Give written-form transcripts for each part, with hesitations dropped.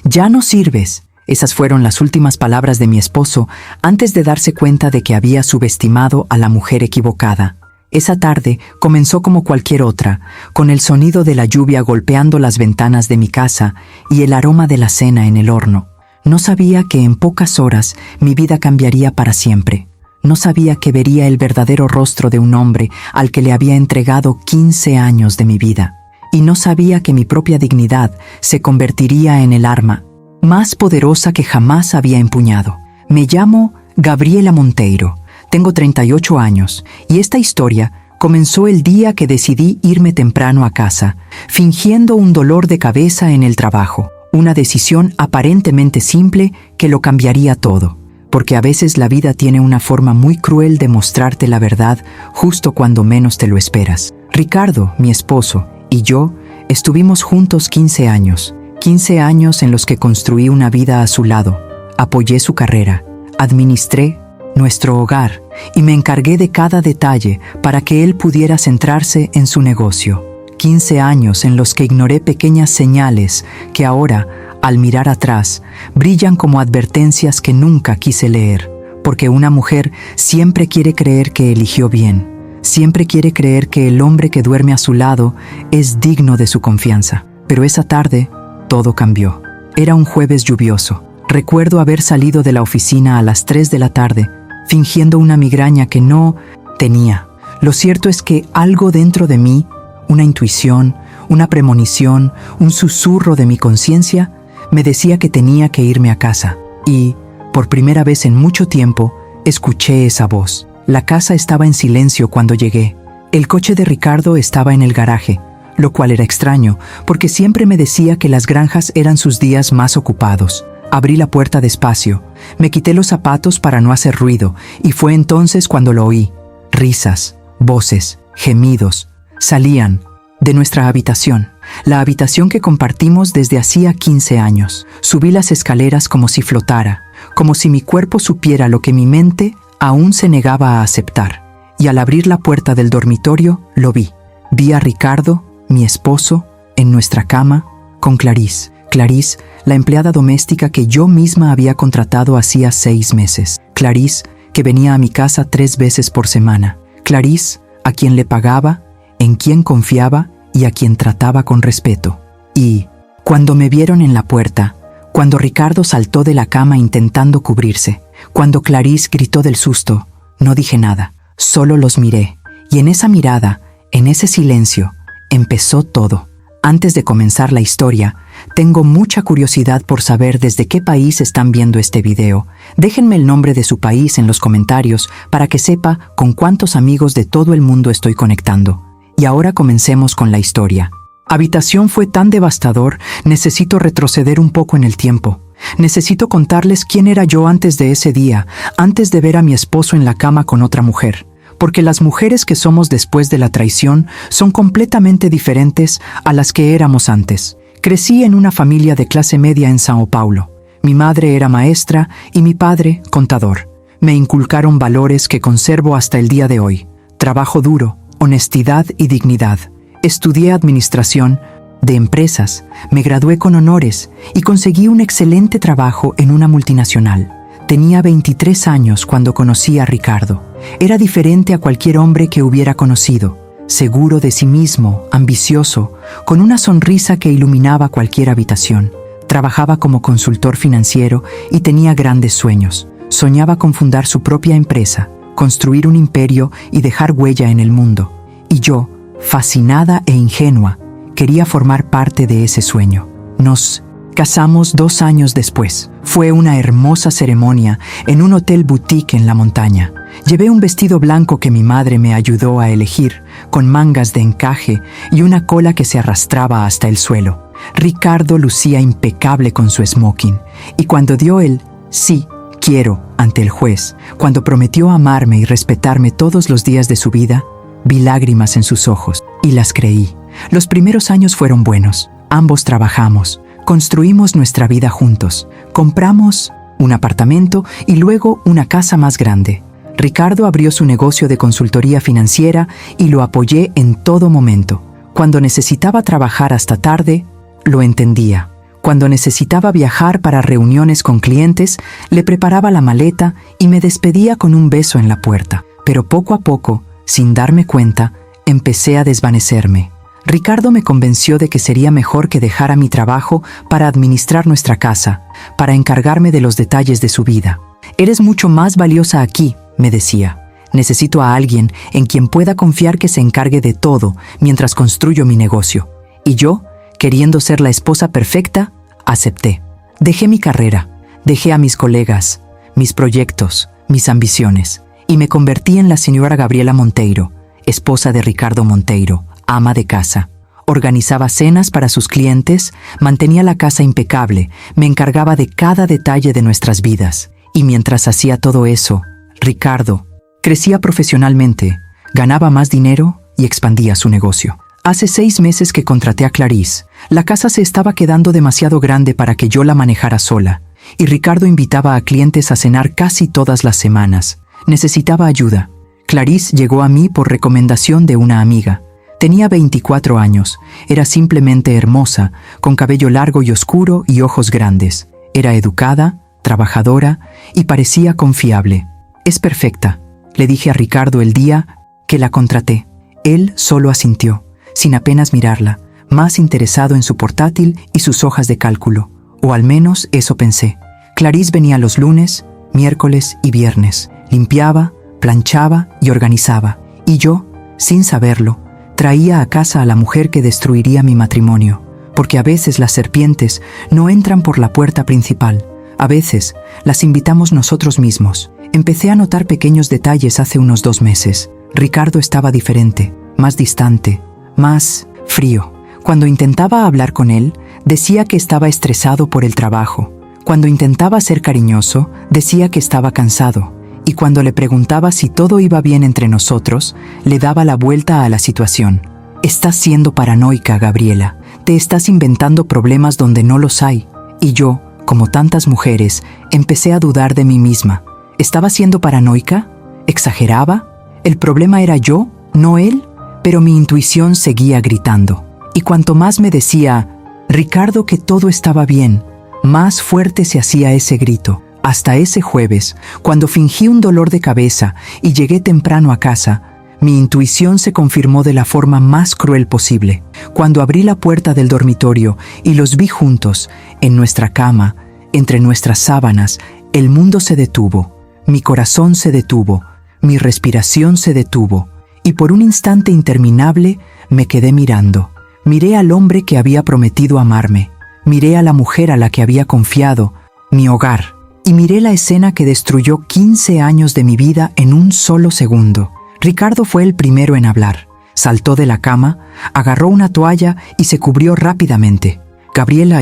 Ya no sirves. Esas fueron las últimas palabras de mi esposo antes de darse cuenta de que había subestimado a la mujer equivocada. Esa tarde comenzó como cualquier otra, con el sonido de la lluvia golpeando las ventanas de mi casa y el aroma de la cena en el horno. No sabía que en pocas horas mi vida cambiaría para siempre. No sabía que vería el verdadero rostro de un hombre al que le había entregado 15 años de mi vida. Y no sabía que mi propia dignidad se convertiría en el arma más poderosa que jamás había empuñado. Me llamo Gabriela Monteiro, tengo 38 años y esta historia comenzó el día que decidí irme temprano a casa, fingiendo un dolor de cabeza en el trabajo. Una decisión aparentemente simple que lo cambiaría todo, porque a veces la vida tiene una forma muy cruel de mostrarte la verdad justo cuando menos te lo esperas. Ricardo, mi esposo, y yo estuvimos juntos 15 años. 15 años en los que construí una vida a su lado, apoyé su carrera, administré nuestro hogar y me encargué de cada detalle para que él pudiera centrarse en su negocio. 15 años en los que ignoré pequeñas señales que ahora, al mirar atrás, brillan como advertencias que nunca quise leer, porque una mujer siempre quiere creer que eligió bien, siempre quiere creer que el hombre que duerme a su lado es digno de su confianza. Pero esa tarde, todo cambió. Era un jueves lluvioso. Recuerdo haber salido de la oficina a las 3 de la tarde, fingiendo una migraña que no tenía. Lo cierto es que algo dentro de mí, una intuición, una premonición, un susurro de mi conciencia, me decía que tenía que irme a casa. Y, por primera vez en mucho tiempo, escuché esa voz. La casa estaba en silencio cuando llegué. El coche de Ricardo estaba en el garaje, lo cual era extraño, porque siempre me decía que las granjas eran sus días más ocupados. Abrí la puerta despacio, me quité los zapatos para no hacer ruido, y fue entonces cuando lo oí. Risas, voces, gemidos, salían de nuestra habitación, la habitación que compartimos desde hacía 15 años. Subí las escaleras como si flotara, como si mi cuerpo supiera lo que mi mente aún se negaba a aceptar. Y al abrir la puerta del dormitorio, lo vi. Vi a Ricardo, mi esposo, en nuestra cama, con Clarice. Clarice, la empleada doméstica que yo misma había contratado hacía 6 meses. Clarice, que venía a mi casa 3 veces por semana. Clarice, a quien le pagaba, en quien confiaba y a quien trataba con respeto. Y, cuando me vieron en la puerta, cuando Ricardo saltó de la cama intentando cubrirse, cuando Clarice gritó del susto, no dije nada, solo los miré. Y en esa mirada, en ese silencio, empezó todo. Antes de comenzar la historia, tengo mucha curiosidad por saber desde qué país están viendo este video. Déjenme el nombre de su país en los comentarios para que sepa con cuántos amigos de todo el mundo estoy conectando. Y ahora comencemos con la historia. Habitación fue tan devastador, necesito retroceder un poco en el tiempo. Necesito contarles quién era yo antes de ese día, antes de ver a mi esposo en la cama con otra mujer. Porque las mujeres que somos después de la traición son completamente diferentes a las que éramos antes. Crecí en una familia de clase media en Sao Paulo. Mi madre era maestra y mi padre contador. Me inculcaron valores que conservo hasta el día de hoy. Trabajo duro, honestidad y dignidad. Estudié administración de empresas, me gradué con honores y conseguí un excelente trabajo en una multinacional. Tenía 23 años cuando conocí a Ricardo. Era diferente a cualquier hombre que hubiera conocido, seguro de sí mismo, ambicioso, con una sonrisa que iluminaba cualquier habitación. Trabajaba como consultor financiero y tenía grandes sueños. Soñaba con fundar su propia empresa, construir un imperio y dejar huella en el mundo. Y yo, fascinada e ingenua, quería formar parte de ese sueño. Nos casamos 2 años después. Fue una hermosa ceremonia en un hotel boutique en la montaña. Llevé un vestido blanco que mi madre me ayudó a elegir, con mangas de encaje y una cola que se arrastraba hasta el suelo. Ricardo lucía impecable con su smoking, y cuando dio el sí, quiero ante el juez, cuando prometió amarme y respetarme todos los días de su vida, vi lágrimas en sus ojos y las creí. Los primeros años fueron buenos. Ambos trabajamos, construimos nuestra vida juntos, compramos un apartamento y luego una casa más grande. Ricardo abrió su negocio de consultoría financiera y lo apoyé en todo momento. Cuando necesitaba trabajar hasta tarde, lo entendía. Cuando necesitaba viajar para reuniones con clientes, le preparaba la maleta y me despedía con un beso en la puerta. Pero poco a poco, sin darme cuenta, empecé a desvanecerme. Ricardo me convenció de que sería mejor que dejara mi trabajo para administrar nuestra casa, para encargarme de los detalles de su vida. «Eres mucho más valiosa aquí», me decía. «Necesito a alguien en quien pueda confiar que se encargue de todo mientras construyo mi negocio». Y yo, queriendo ser la esposa perfecta, acepté. Dejé mi carrera, dejé a mis colegas, mis proyectos, mis ambiciones, y me convertí en la señora Gabriela Monteiro, esposa de Ricardo Monteiro, ama de casa. Organizaba cenas para sus clientes, mantenía la casa impecable, me encargaba de cada detalle de nuestras vidas. Y mientras hacía todo eso, Ricardo crecía profesionalmente, ganaba más dinero y expandía su negocio. Hace 6 meses que contraté a Clarice. La casa se estaba quedando demasiado grande para que yo la manejara sola, y Ricardo invitaba a clientes a cenar casi todas las semanas. Necesitaba ayuda. Clarice llegó a mí por recomendación de una amiga. Tenía 24 años, era simplemente hermosa, con cabello largo y oscuro y ojos grandes. Era educada, trabajadora y parecía confiable. «Es perfecta», le dije a Ricardo el día que la contraté. Él solo asintió, sin apenas mirarla, más interesado en su portátil y sus hojas de cálculo. O al menos eso pensé. Clarice venía los lunes, miércoles y viernes. Limpiaba, planchaba y organizaba. Y yo, sin saberlo, traía a casa a la mujer que destruiría mi matrimonio. Porque a veces las serpientes no entran por la puerta principal. A veces las invitamos nosotros mismos. Empecé a notar pequeños detalles hace unos 2 meses. Ricardo estaba diferente, más distante, más frío. Cuando intentaba hablar con él, decía que estaba estresado por el trabajo. Cuando intentaba ser cariñoso, decía que estaba cansado. Y cuando le preguntaba si todo iba bien entre nosotros, le daba la vuelta a la situación. «Estás siendo paranoica, Gabriela. Te estás inventando problemas donde no los hay». Y yo, como tantas mujeres, empecé a dudar de mí misma. ¿Estaba siendo paranoica? ¿Exageraba? ¿El problema era yo, no él? Pero mi intuición seguía gritando. Y cuanto más me decía, Ricardo, que todo estaba bien, más fuerte se hacía ese grito. Hasta ese jueves, cuando fingí un dolor de cabeza y llegué temprano a casa, mi intuición se confirmó de la forma más cruel posible. Cuando abrí la puerta del dormitorio y los vi juntos, en nuestra cama, entre nuestras sábanas, el mundo se detuvo, mi corazón se detuvo, mi respiración se detuvo, y por un instante interminable me quedé mirando. Miré al hombre que había prometido amarme, miré a la mujer a la que había confiado, mi hogar, y miré la escena que destruyó 15 años de mi vida en un solo segundo. Ricardo fue el primero en hablar. Saltó de la cama, agarró una toalla y se cubrió rápidamente. «Gabriela,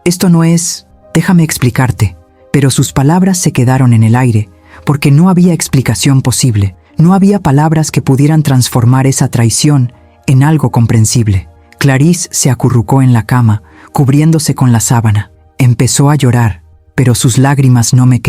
esto no es... Déjame explicarte». Pero sus palabras se quedaron en el aire, porque no había explicación posible. No había palabras que pudieran transformar esa traición en algo comprensible. Clarice se acurrucó en la cama, cubriéndose con la sábana. Empezó a llorar, pero sus lágrimas no me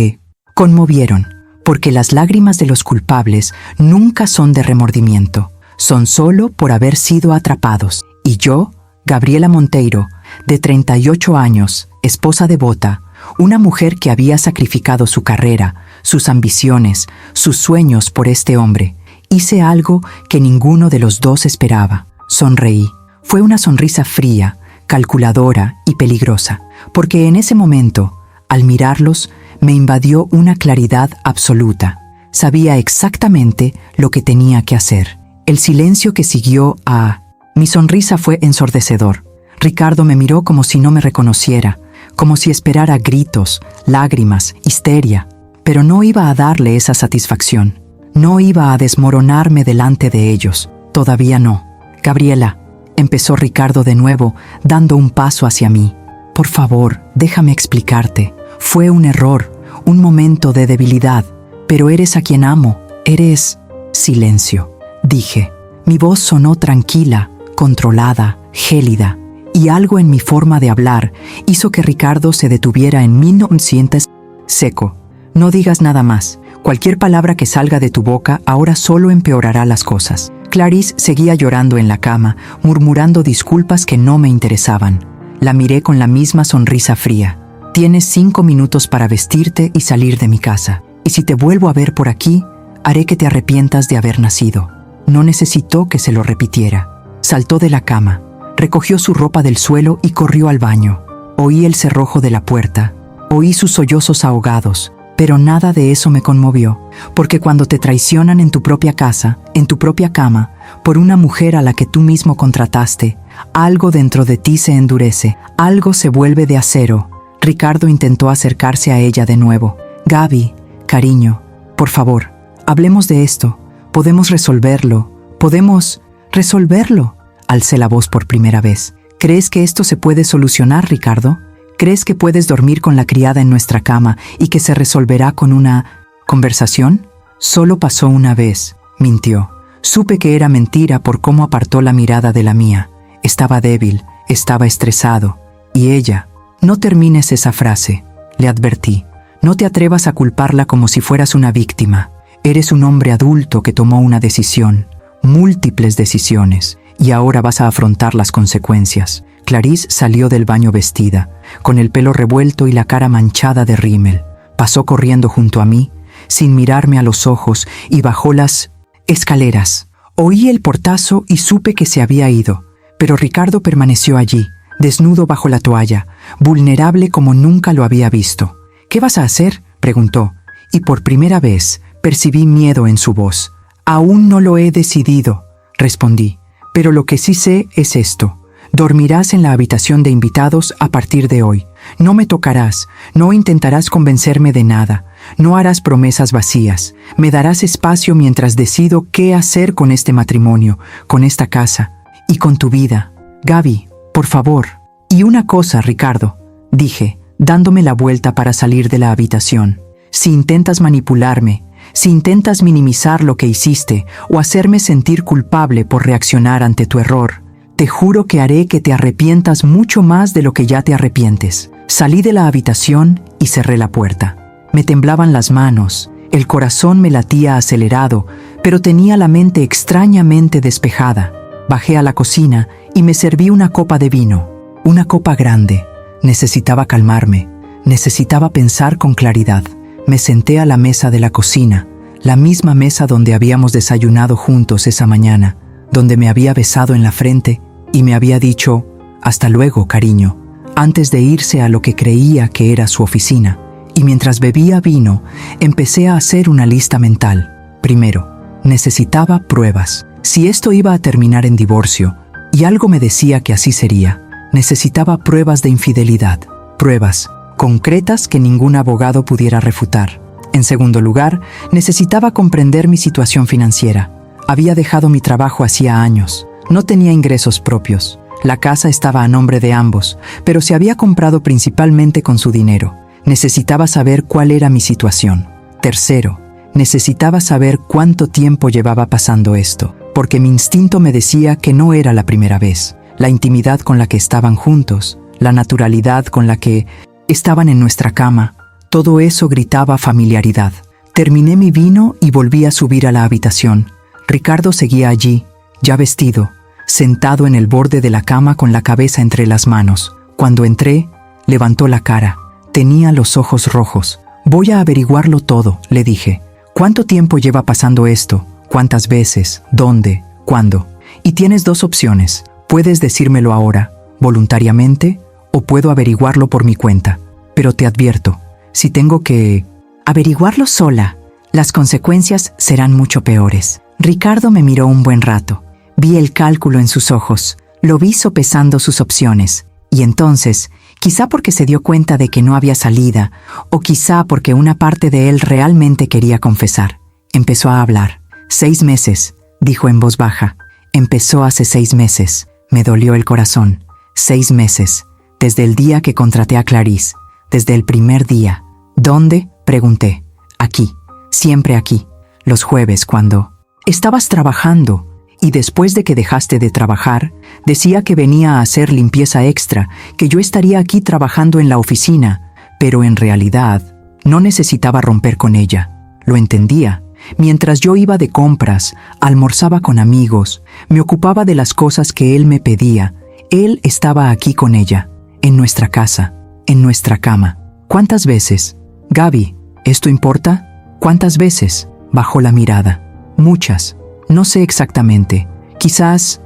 conmovieron, porque las lágrimas de los culpables nunca son de remordimiento, son solo por haber sido atrapados. Y yo, Gabriela Monteiro, de 38 años, esposa devota, una mujer que había sacrificado su carrera, sus ambiciones, sus sueños por este hombre, hice algo que ninguno de los dos esperaba. Sonreí. Fue una sonrisa fría, calculadora y peligrosa, porque en ese momento, al mirarlos, me invadió una claridad absoluta. Sabía exactamente lo que tenía que hacer. El silencio que siguió a mi sonrisa fue ensordecedor. Ricardo me miró como si no me reconociera, como si esperara gritos, lágrimas, histeria. Pero no iba a darle esa satisfacción. No iba a desmoronarme delante de ellos. Todavía no. «Gabriela», empezó Ricardo de nuevo, dando un paso hacia mí. «Por favor, déjame explicarte. Fue un error, un momento de debilidad, pero eres a quien amo, eres...». «Silencio», dije. Mi voz sonó tranquila, controlada, gélida, y algo en mi forma de hablar hizo que Ricardo se detuviera en 1900 seco. «No digas nada más. Cualquier palabra que salga de tu boca ahora solo empeorará las cosas». Clarice seguía llorando en la cama, murmurando disculpas que no me interesaban. La miré con la misma sonrisa fría. Tienes 5 minutos para vestirte y salir de mi casa. Y si te vuelvo a ver por aquí, haré que te arrepientas de haber nacido. No necesitó que se lo repitiera. Saltó de la cama, recogió su ropa del suelo y corrió al baño. Oí el cerrojo de la puerta, oí sus sollozos ahogados, pero nada de eso me conmovió, porque cuando te traicionan en tu propia casa, en tu propia cama, por una mujer a la que tú mismo contrataste, algo dentro de ti se endurece, algo se vuelve de acero. Ricardo intentó acercarse a ella de nuevo. Gaby, cariño, por favor, hablemos de esto. Podemos resolverlo. Podemos resolverlo. Alcé la voz por primera vez. ¿Crees que esto se puede solucionar, Ricardo? ¿Crees que puedes dormir con la criada en nuestra cama y que se resolverá con una conversación? Solo pasó una vez, mintió. Supe que era mentira por cómo apartó la mirada de la mía. Estaba débil, estaba estresado. Y ella... No termines esa frase, le advertí. No te atrevas a culparla como si fueras una víctima. Eres un hombre adulto que tomó una decisión, múltiples decisiones, y ahora vas a afrontar las consecuencias. Clarice salió del baño vestida, con el pelo revuelto y la cara manchada de rímel. Pasó corriendo junto a mí, sin mirarme a los ojos, y bajó las escaleras. Oí el portazo y supe que se había ido, pero Ricardo permaneció allí, desnudo bajo la toalla, vulnerable como nunca lo había visto. ¿Qué vas a hacer?, preguntó, y por primera vez percibí miedo en su voz. Aún no lo he decidido, respondí, pero lo que sí sé es esto. Dormirás en la habitación de invitados a partir de hoy. No me tocarás, no intentarás convencerme de nada, no harás promesas vacías. Me darás espacio mientras decido qué hacer con este matrimonio, con esta casa y con tu vida. Gaby, por favor. Y una cosa, Ricardo, dije, dándome la vuelta para salir de la habitación. Si intentas manipularme, si intentas minimizar lo que hiciste o hacerme sentir culpable por reaccionar ante tu error, te juro que haré que te arrepientas mucho más de lo que ya te arrepientes. Salí de la habitación y cerré la puerta. Me temblaban las manos, el corazón me latía acelerado, pero tenía la mente extrañamente despejada. Bajé a la cocina y me serví una copa de vino, una copa grande. Necesitaba calmarme, necesitaba pensar con claridad. Me senté a la mesa de la cocina, la misma mesa donde habíamos desayunado juntos esa mañana, donde me había besado en la frente y me había dicho, «Hasta luego, cariño», antes de irse a lo que creía que era su oficina. Y mientras bebía vino, empecé a hacer una lista mental. Primero, necesitaba pruebas. Si esto iba a terminar en divorcio, y algo me decía que así sería, necesitaba pruebas de infidelidad, pruebas concretas que ningún abogado pudiera refutar. En segundo lugar, necesitaba comprender mi situación financiera. Había dejado mi trabajo hacía años, no tenía ingresos propios. La casa estaba a nombre de ambos, pero se había comprado principalmente con su dinero. Necesitaba saber cuál era mi situación. Tercero, necesitaba saber cuánto tiempo llevaba pasando esto, porque mi instinto me decía que no era la primera vez. La intimidad con la que estaban juntos, la naturalidad con la que estaban en nuestra cama, todo eso gritaba familiaridad. Terminé mi vino y volví a subir a la habitación. Ricardo seguía allí, ya vestido, sentado en el borde de la cama con la cabeza entre las manos. Cuando entré, levantó la cara. Tenía los ojos rojos. «Voy a averiguarlo todo», le dije. «¿Cuánto tiempo lleva pasando esto? ¿Cuántas veces? ¿Dónde? ¿Cuándo? Y tienes dos opciones. Puedes decírmelo ahora, voluntariamente, o puedo averiguarlo por mi cuenta. Pero te advierto, si tengo que averiguarlo sola, las consecuencias serán mucho peores». Ricardo me miró un buen rato. Vi el cálculo en sus ojos, lo vi sopesando sus opciones, y entonces, quizá porque se dio cuenta de que no había salida, o quizá porque una parte de él realmente quería confesar, empezó a hablar. 6 meses, dijo en voz baja. Empezó hace 6 meses. Me dolió el corazón. 6 meses, desde el día que contraté a Clarice, desde el primer día. ¿Dónde?, pregunté. Aquí, siempre aquí. Los jueves cuando estabas trabajando. Y después de que dejaste de trabajar, decía que venía a hacer limpieza extra, que yo estaría aquí trabajando en la oficina, pero en realidad no necesitaba romper con ella. Lo entendía. Mientras yo iba de compras, almorzaba con amigos, me ocupaba de las cosas que él me pedía, él estaba aquí con ella. en nuestra casa, en nuestra cama. ¿Cuántas veces? Gaby, ¿esto importa? ¿Cuántas veces? Bajó la mirada. Muchas. No sé exactamente. Quizás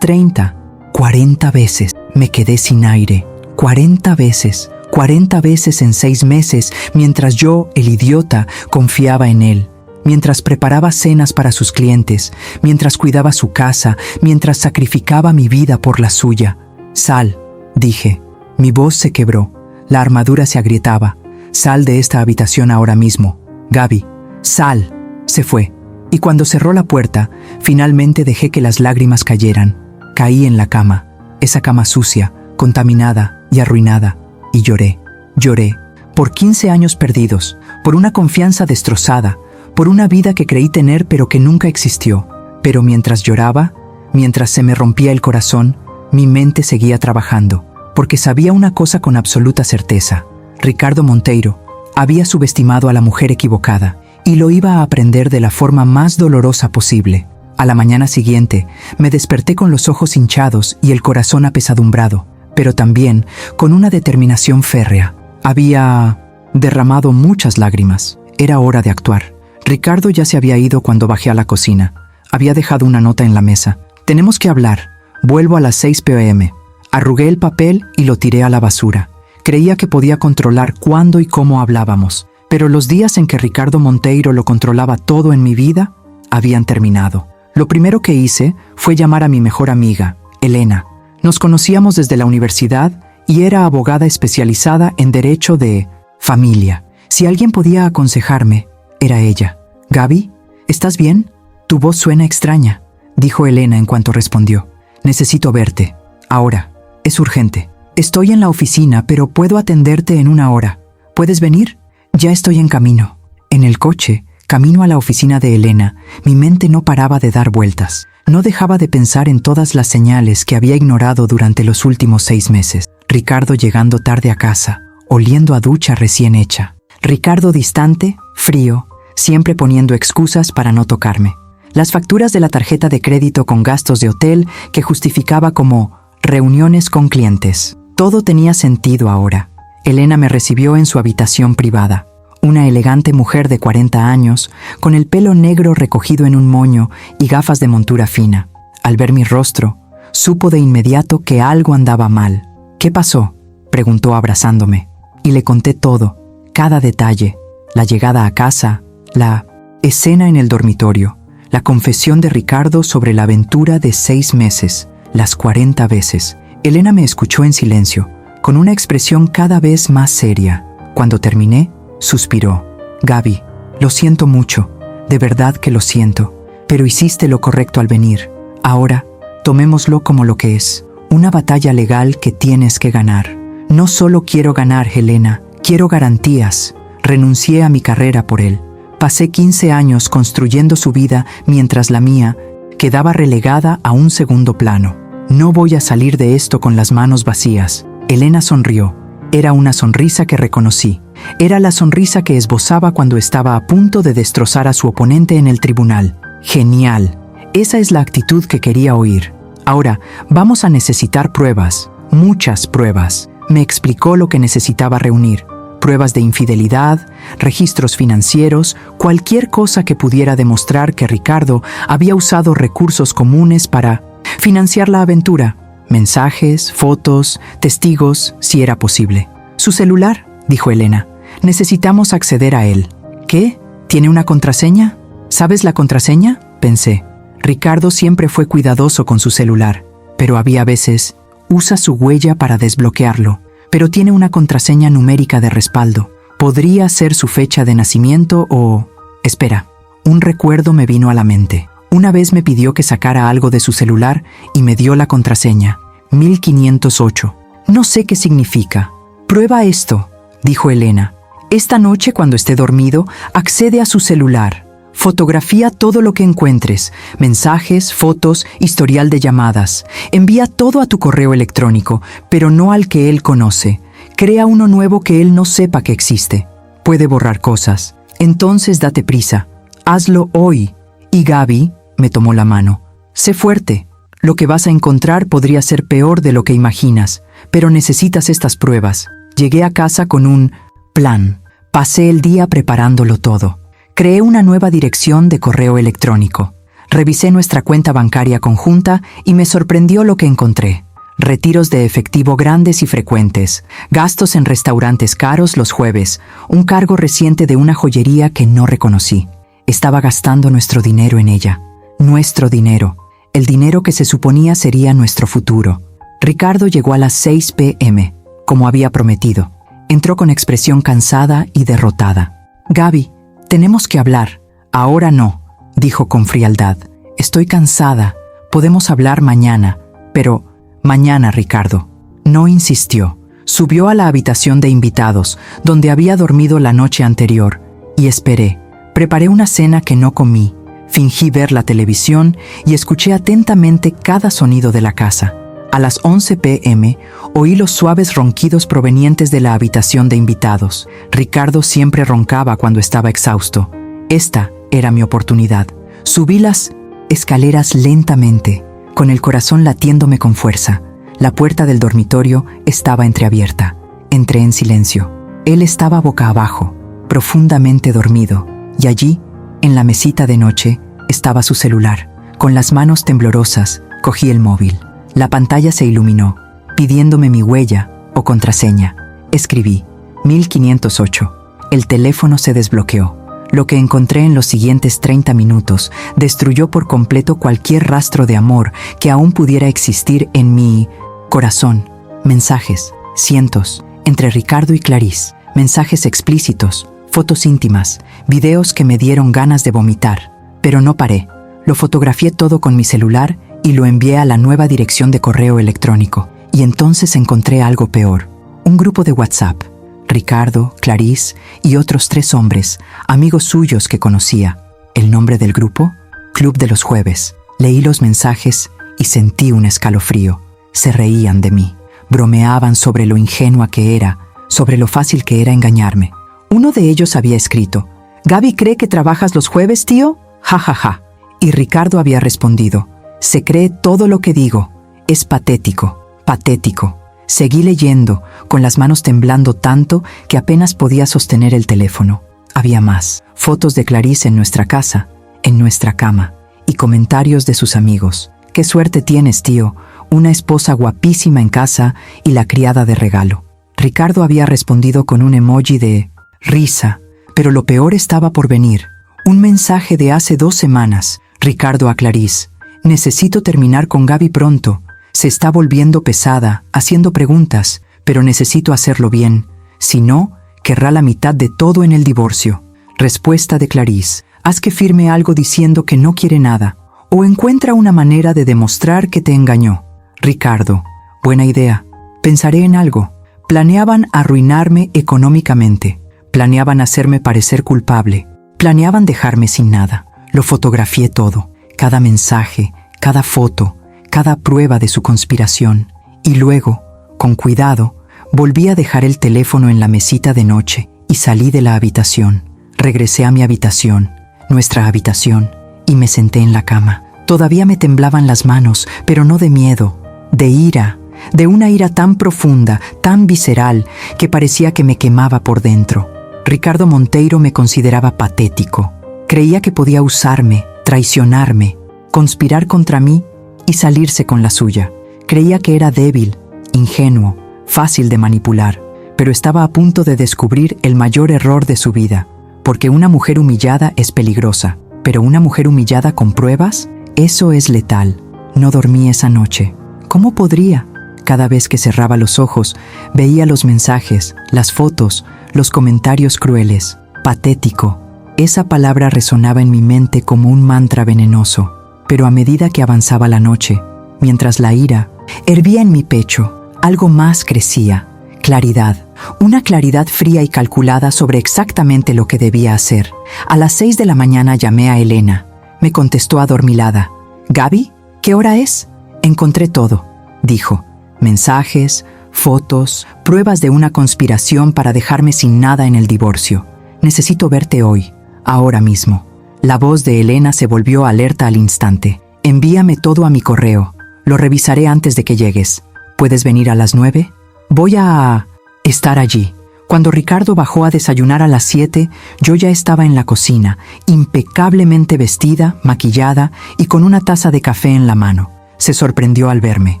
30. 40 veces. Me quedé sin aire. 40 veces. 40 veces en 6 meses, mientras yo, el idiota, confiaba en él. Mientras preparaba cenas para sus clientes, mientras cuidaba su casa, mientras sacrificaba mi vida por la suya. Sal, dije. Mi voz se quebró. La armadura se agrietaba. Sal de esta habitación ahora mismo. Gaby, sal. Se fue. Y cuando cerró la puerta, finalmente dejé que las lágrimas cayeran. Caí en la cama, esa cama sucia, contaminada y arruinada, y lloré. Lloré. Por 15 años perdidos, por una confianza destrozada, por una vida que creí tener pero que nunca existió. Pero mientras lloraba, mientras se me rompía el corazón, mi mente seguía trabajando, porque sabía una cosa con absoluta certeza. Ricardo Monteiro había subestimado a la mujer equivocada, y lo iba a aprender de la forma más dolorosa posible. A la mañana siguiente, me desperté con los ojos hinchados y el corazón apesadumbrado, pero también con una determinación férrea. Había derramado muchas lágrimas. Era hora de actuar. Ricardo ya se había ido cuando bajé a la cocina. Había dejado una nota en la mesa. Tenemos que hablar. Vuelvo a las 6 p.m. Arrugué el papel y lo tiré a la basura. Creía que podía controlar cuándo y cómo hablábamos, pero los días en que Ricardo Monteiro lo controlaba todo en mi vida habían terminado. Lo primero que hice fue llamar a mi mejor amiga, Elena. Nos conocíamos desde la universidad y era abogada especializada en derecho de familia. Si alguien podía aconsejarme, era ella. Gaby, ¿estás bien? Tu voz suena extraña, dijo Elena en cuanto respondió. Necesito verte. Ahora. Es urgente. Estoy en la oficina, pero puedo atenderte en 1 hora. ¿Puedes venir? Ya estoy en camino. En el coche, camino a la oficina de Elena, mi mente no paraba de dar vueltas. No dejaba de pensar en todas las señales que había ignorado durante los últimos 6 meses. Ricardo llegando tarde a casa, oliendo a ducha recién hecha. Ricardo distante, frío, siempre poniendo excusas para no tocarme. Las facturas de la tarjeta de crédito con gastos de hotel que justificaba como reuniones con clientes. Todo tenía sentido ahora. Elena me recibió en su habitación privada. Una elegante mujer de 40 años, con el pelo negro recogido en un moño y gafas de montura fina. Al ver mi rostro, supo de inmediato que algo andaba mal. ¿Qué pasó?, preguntó abrazándome. Y le conté todo, cada detalle. La llegada a casa, la escena en el dormitorio, la confesión de Ricardo sobre la aventura de 6 meses, las 40 veces. Elena me escuchó en silencio, con una expresión cada vez más seria. Cuando terminé, suspiró. Gaby, lo siento mucho, de verdad que lo siento, pero hiciste lo correcto al venir. Ahora, tomémoslo como lo que es, una batalla legal que tienes que ganar. No solo quiero ganar, Elena, quiero garantías. Renuncié a mi carrera por él. Pasé 15 años construyendo su vida mientras la mía quedaba relegada a un segundo plano. No voy a salir de esto con las manos vacías. Elena sonrió. Era una sonrisa que reconocí. Era la sonrisa que esbozaba cuando estaba a punto de destrozar a su oponente en el tribunal. Genial. Esa es la actitud que quería oír. Ahora, vamos a necesitar pruebas. Muchas pruebas. Me explicó lo que necesitaba reunir. Pruebas de infidelidad, registros financieros, cualquier cosa que pudiera demostrar que Ricardo había usado recursos comunes para financiar la aventura. Mensajes, fotos, testigos, si era posible. Su celular, dijo Elena. Necesitamos acceder a él. ¿Qué? ¿Tiene una contraseña? ¿Sabes la contraseña?, pensé. Ricardo siempre fue cuidadoso con su celular, pero había veces, usa su huella para desbloquearlo, pero tiene una contraseña numérica de respaldo. Podría ser su fecha de nacimiento o... Espera, un recuerdo me vino a la mente. Una vez me pidió que sacara algo de su celular y me dio la contraseña, 1508. No sé qué significa. Prueba esto, dijo Elena. Esta noche, cuando esté dormido, accede a su celular. Fotografía todo lo que encuentres, mensajes, fotos, historial de llamadas. Envía todo a tu correo electrónico, pero no al que él conoce. Crea uno nuevo que él no sepa que existe. Puede borrar cosas. Entonces date prisa. Hazlo hoy. Y Gaby me tomó la mano. Sé fuerte. Lo que vas a encontrar podría ser peor de lo que imaginas. pero necesitas estas pruebas. Llegué a casa con un plan. Pasé el día preparándolo todo. Creé una nueva dirección de correo electrónico. Revisé nuestra cuenta bancaria conjunta y me sorprendió lo que encontré. Retiros de efectivo grandes y frecuentes, gastos en restaurantes caros los jueves, un cargo reciente de una joyería que no reconocí. Estaba gastando nuestro dinero en ella. Nuestro dinero. El dinero que se suponía sería nuestro futuro. Ricardo llegó a las 6 p.m., como había prometido. Entró con expresión cansada y derrotada. «Gaby, tenemos que hablar». «Ahora no», dijo con frialdad. «Estoy cansada. Podemos hablar mañana». «Pero, mañana, Ricardo». No insistió. Subió a la habitación de invitados, donde había dormido la noche anterior, y esperé. Preparé una cena que no comí. Fingí ver la televisión y escuché atentamente cada sonido de la casa. A las 11 p.m. oí los suaves ronquidos provenientes de la habitación de invitados. Ricardo siempre roncaba cuando estaba exhausto. Esta era mi oportunidad. Subí las escaleras lentamente, con el corazón latiéndome con fuerza. La puerta del dormitorio estaba entreabierta. Entré en silencio. Él estaba boca abajo, profundamente dormido, y allí, en la mesita de noche, estaba su celular. Con las manos temblorosas, cogí el móvil. La pantalla se iluminó, pidiéndome mi huella o contraseña. Escribí 1508. El teléfono se desbloqueó. Lo que encontré en los siguientes 30 minutos destruyó por completo cualquier rastro de amor que aún pudiera existir en mi corazón. Mensajes, cientos, entre Ricardo y Clarice. Mensajes explícitos, fotos íntimas, videos que me dieron ganas de vomitar. Pero no paré. Lo fotografié todo con mi celular y lo envié a la nueva dirección de correo electrónico. Y entonces encontré algo peor. Un grupo de WhatsApp. Ricardo, Clarice y otros 3 hombres, amigos suyos que conocía. ¿El nombre del grupo? Club de los Jueves. Leí los mensajes y sentí un escalofrío. Se reían de mí. Bromeaban sobre lo ingenua que era, sobre lo fácil que era engañarme. Uno de ellos había escrito: «¿Gaby cree que trabajas los jueves, tío? Ja, ja, ja». Y Ricardo había respondido: «Se cree todo lo que digo. Es patético, patético». Seguí leyendo, con las manos temblando tanto que apenas podía sostener el teléfono. Había más. Fotos de Clarice en nuestra casa, en nuestra cama, y comentarios de sus amigos. «Qué suerte tienes, tío. Una esposa guapísima en casa y la criada de regalo». Ricardo había respondido con un emoji de risa, pero lo peor estaba por venir. Un mensaje de hace 2 semanas. Ricardo a Clarice: «Necesito terminar con Gaby pronto. Se está volviendo pesada, haciendo preguntas, pero necesito hacerlo bien. Si no, querrá la mitad de todo en el divorcio». Respuesta de Clarice: «Haz que firme algo diciendo que no quiere nada, o encuentra una manera de demostrar que te engañó». Ricardo: «Buena idea. Pensaré en algo». Planeaban arruinarme económicamente. Planeaban hacerme parecer culpable. Planeaban dejarme sin nada. Lo fotografié todo. Cada mensaje, cada foto, cada prueba de su conspiración. Y luego, con cuidado, volví a dejar el teléfono en la mesita de noche y salí de la habitación. Regresé a mi habitación, nuestra habitación, y me senté en la cama. Todavía me temblaban las manos, pero no de miedo, de ira. De una ira tan profunda, tan visceral, que parecía que me quemaba por dentro. Ricardo Monteiro me consideraba patético. Creía que podía usarme, traicionarme, conspirar contra mí y salirse con la suya. Creía que era débil, ingenuo, fácil de manipular, pero estaba a punto de descubrir el mayor error de su vida, porque una mujer humillada es peligrosa, pero una mujer humillada con pruebas, eso es letal. No dormí esa noche. ¿Cómo podría? Cada vez que cerraba los ojos, veía los mensajes, las fotos, los comentarios crueles. Patético. Esa palabra resonaba en mi mente como un mantra venenoso. Pero a medida que avanzaba la noche, mientras la ira hervía en mi pecho, algo más crecía. Claridad. Una claridad fría y calculada sobre exactamente lo que debía hacer. A las 6 de la mañana llamé a Elena. Me contestó adormilada. «¿Gaby? ¿Qué hora es?» «Encontré todo», dijo. Mensajes, fotos, pruebas de una conspiración para dejarme sin nada en el divorcio. «Necesito verte hoy, ahora mismo». La voz de Elena se volvió alerta al instante. «Envíame todo a mi correo. Lo revisaré antes de que llegues». ¿Puedes venir a las 9? Voy a estar allí. Cuando Ricardo bajó a desayunar a las 7, yo ya estaba en la cocina, impecablemente vestida, maquillada y con una taza de café en la mano. Se sorprendió al verme.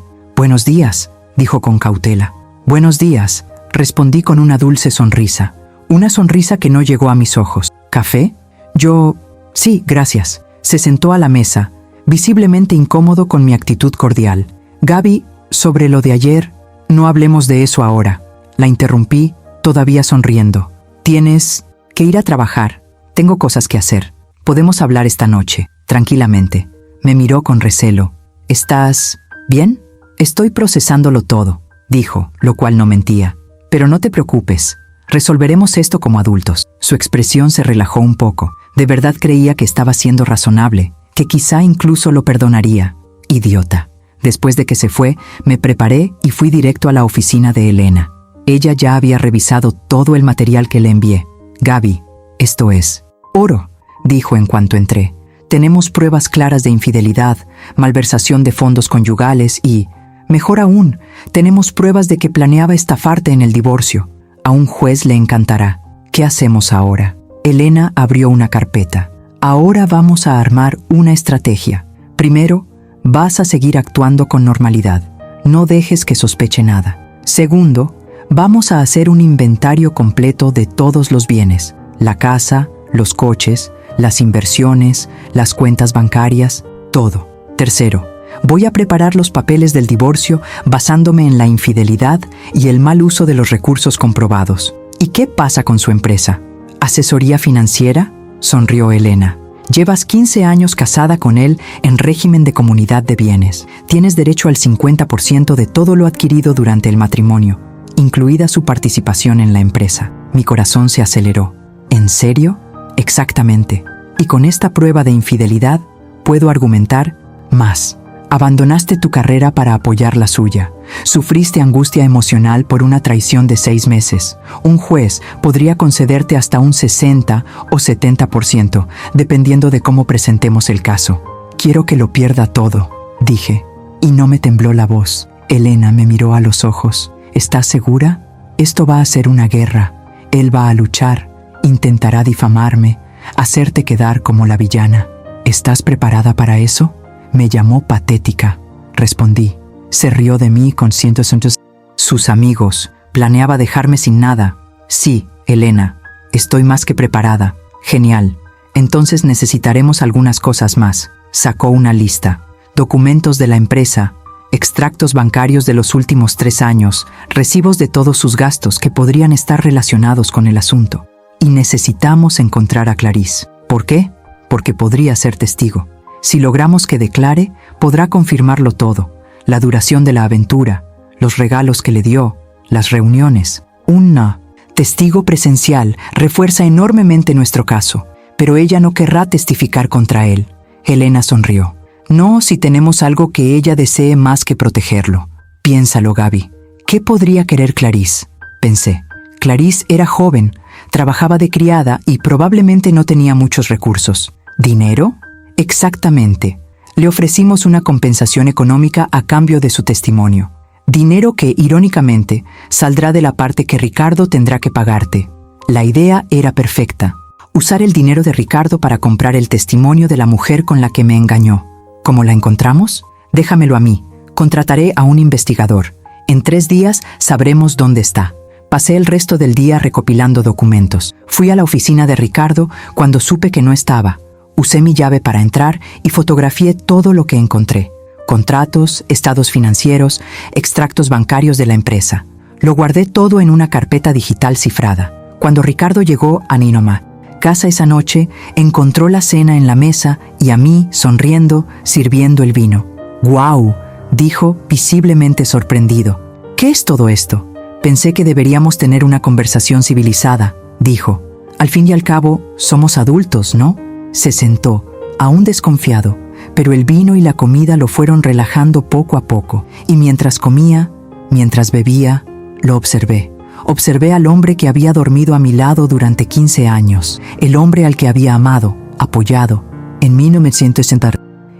«Buenos días», dijo con cautela. «Buenos días», respondí con una dulce sonrisa. Una sonrisa que no llegó a mis ojos. «¿Café?» Yo... «Sí, gracias». Se sentó a la mesa, visiblemente incómodo con mi actitud cordial. «Gaby, sobre lo de ayer, no hablemos de eso ahora». La interrumpí, todavía sonriendo. «Tienes que ir a trabajar. Tengo cosas que hacer. Podemos hablar esta noche, tranquilamente». Me miró con recelo. «¿Estás bien?» «Estoy procesándolo todo», dijo, lo cual no mentía. «Pero no te preocupes. Resolveremos esto como adultos». Su expresión se relajó un poco. De verdad creía que estaba siendo razonable, que quizá incluso lo perdonaría. Idiota. Después de que se fue, me preparé y fui directo a la oficina de Elena. Ella ya había revisado todo el material que le envié. «Gaby, esto es oro», dijo en cuanto entré. «Tenemos pruebas claras de infidelidad, malversación de fondos conyugales y, mejor aún, tenemos pruebas de que planeaba estafarte en el divorcio. A un juez le encantará. ¿Qué hacemos ahora?» Elena abrió una carpeta. «Ahora vamos a armar una estrategia. Primero, vas a seguir actuando con normalidad. No dejes que sospeche nada. Segundo, vamos a hacer un inventario completo de todos los bienes. La casa, los coches, las inversiones, las cuentas bancarias, todo. Tercero, voy a preparar los papeles del divorcio basándome en la infidelidad y el mal uso de los recursos comprobados. ¿Y qué pasa con su empresa? ¿Asesoría financiera?», sonrió Elena. «Llevas 15 años casada con él en régimen de comunidad de bienes. Tienes derecho al 50% de todo lo adquirido durante el matrimonio, incluida su participación en la empresa». Mi corazón se aceleró. ¿En serio? Exactamente. Y con esta prueba de infidelidad, puedo argumentar más. Abandonaste tu carrera para apoyar la suya. Sufriste angustia emocional por una traición de 6 meses. Un juez podría concederte hasta un 60 o 70%, dependiendo de cómo presentemos el caso. «Quiero que lo pierda todo», dije, y no me tembló la voz. Elena me miró a los ojos. «¿Estás segura? Esto va a ser una guerra. Él va a luchar, intentará difamarme, hacerte quedar como la villana. ¿Estás preparada para eso?». Me llamó patética. Respondí. Se rió de mí con cientos. «Sus amigos. Planeaba dejarme sin nada». «Sí, Elena. Estoy más que preparada». «Genial. Entonces necesitaremos algunas cosas más». Sacó una lista. Documentos de la empresa, extractos bancarios de los últimos 3 años, recibos de todos sus gastos que podrían estar relacionados con el asunto. Y necesitamos encontrar a Clarice. ¿Por qué? Porque podría ser testigo. Si logramos que declare, podrá confirmarlo todo. La duración de la aventura, los regalos que le dio, las reuniones. Un testigo presencial refuerza enormemente nuestro caso, pero ella no querrá testificar contra él. Elena sonrió. «No si tenemos algo que ella desee más que protegerlo». «Piénsalo, Gaby. ¿Qué podría querer Clarice?», pensé. Clarice era joven, trabajaba de criada y probablemente no tenía muchos recursos. ¿Dinero? Exactamente. Le ofrecimos una compensación económica a cambio de su testimonio. Dinero que, irónicamente, saldrá de la parte que Ricardo tendrá que pagarte. La idea era perfecta. Usar el dinero de Ricardo para comprar el testimonio de la mujer con la que me engañó. ¿Cómo la encontramos? Déjamelo a mí. Contrataré a un investigador. En 3 días sabremos dónde está. Pasé el resto del día recopilando documentos. Fui a la oficina de Ricardo cuando supe que no estaba. Usé mi llave para entrar y fotografié todo lo que encontré. Contratos, estados financieros, extractos bancarios de la empresa. Lo guardé todo en una carpeta digital cifrada. Cuando Ricardo llegó a Ninoma, casa esa noche, encontró la cena en la mesa y a mí, sonriendo, sirviendo el vino. «¡Guau!», dijo, visiblemente sorprendido. «¿Qué es todo esto?». «Pensé que deberíamos tener una conversación civilizada», dijo. «Al fin y al cabo, somos adultos, ¿no?». Se sentó, aún desconfiado, pero el vino y la comida lo fueron relajando poco a poco, y mientras comía, mientras bebía, lo observé. Observé al hombre que había dormido a mi lado durante 15 años, el hombre al que había amado, apoyado, en 1960,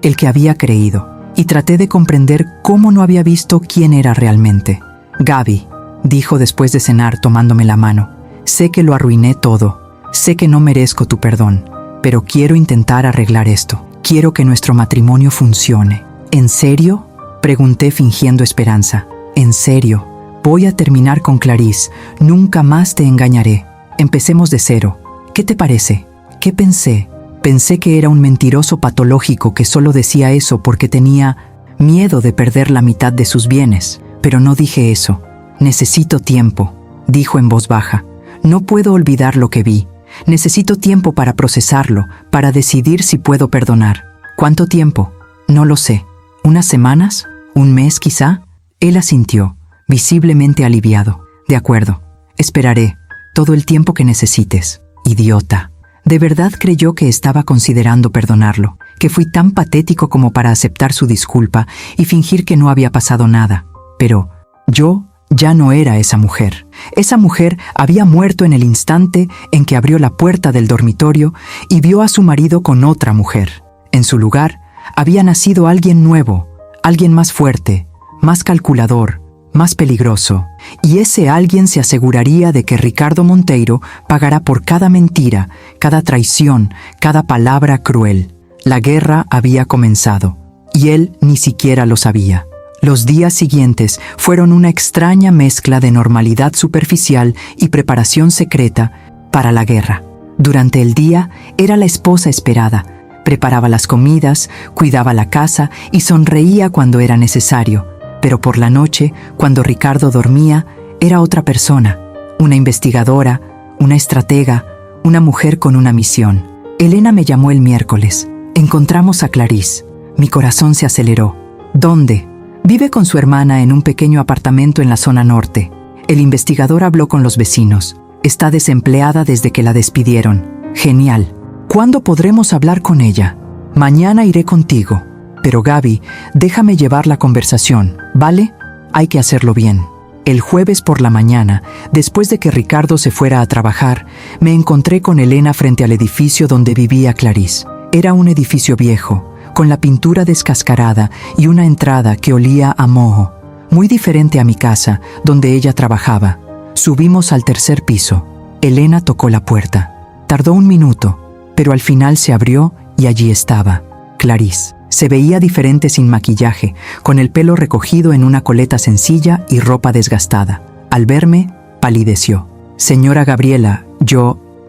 el que había creído. y traté de comprender cómo no había visto quién era realmente. Gaby, dijo después de cenar tomándome la mano, sé que lo arruiné todo, sé que no merezco tu perdón, pero quiero intentar arreglar esto. Quiero que nuestro matrimonio funcione. ¿En serio?, pregunté fingiendo esperanza. En serio. Voy a terminar con Clarice. Nunca más te engañaré. Empecemos de cero. ¿Qué te parece? ¿Qué pensé? Pensé que era un mentiroso patológico que solo decía eso porque tenía miedo de perder la mitad de sus bienes. Pero no dije eso. Necesito tiempo, dijo en voz baja. No puedo olvidar lo que vi. Necesito tiempo para procesarlo, para decidir si puedo perdonar. ¿Cuánto tiempo? No lo sé. ¿Unas semanas? ¿Un mes quizá? Él asintió, visiblemente aliviado. De acuerdo. Esperaré. Todo el tiempo que necesites. Idiota. De verdad creyó que estaba considerando perdonarlo, que fui tan patético como para aceptar su disculpa y fingir que no había pasado nada. Pero yo ya no era esa mujer. Esa mujer había muerto en el instante en que abrió la puerta del dormitorio y vio a su marido con otra mujer. En su lugar, había nacido alguien nuevo, alguien más fuerte, más calculador, más peligroso. Y ese alguien se aseguraría de que Ricardo Monteiro pagará por cada mentira, cada traición, cada palabra cruel. La guerra había comenzado, y él ni siquiera lo sabía. Los días siguientes fueron una extraña mezcla de normalidad superficial y preparación secreta para la guerra. Durante el día era la esposa esperada, preparaba las comidas, cuidaba la casa y sonreía cuando era necesario. Pero por la noche, cuando Ricardo dormía, era otra persona, una investigadora, una estratega, una mujer con una misión. Elena me llamó el miércoles. Encontramos a Clarice. Mi corazón se aceleró. ¿Dónde? Vive con su hermana en un pequeño apartamento en la zona norte. El investigador habló con los vecinos. Está desempleada desde que la despidieron. Genial. ¿Cuándo podremos hablar con ella? Mañana iré contigo. Pero Gaby, déjame llevar la conversación, ¿vale? Hay que hacerlo bien. El jueves por la mañana, después de que Ricardo se fuera a trabajar, me encontré con Elena frente al edificio donde vivía Clarice. Era un edificio viejo, con la pintura descascarada y una entrada que olía a moho, muy diferente a mi casa, donde ella trabajaba. Subimos al tercer piso. Elena tocó la puerta. Tardó un minuto, pero al final se abrió y allí estaba, Clarice. Se veía diferente sin maquillaje, con el pelo recogido en una coleta sencilla y ropa desgastada. Al verme, palideció. «Señora Gabriela,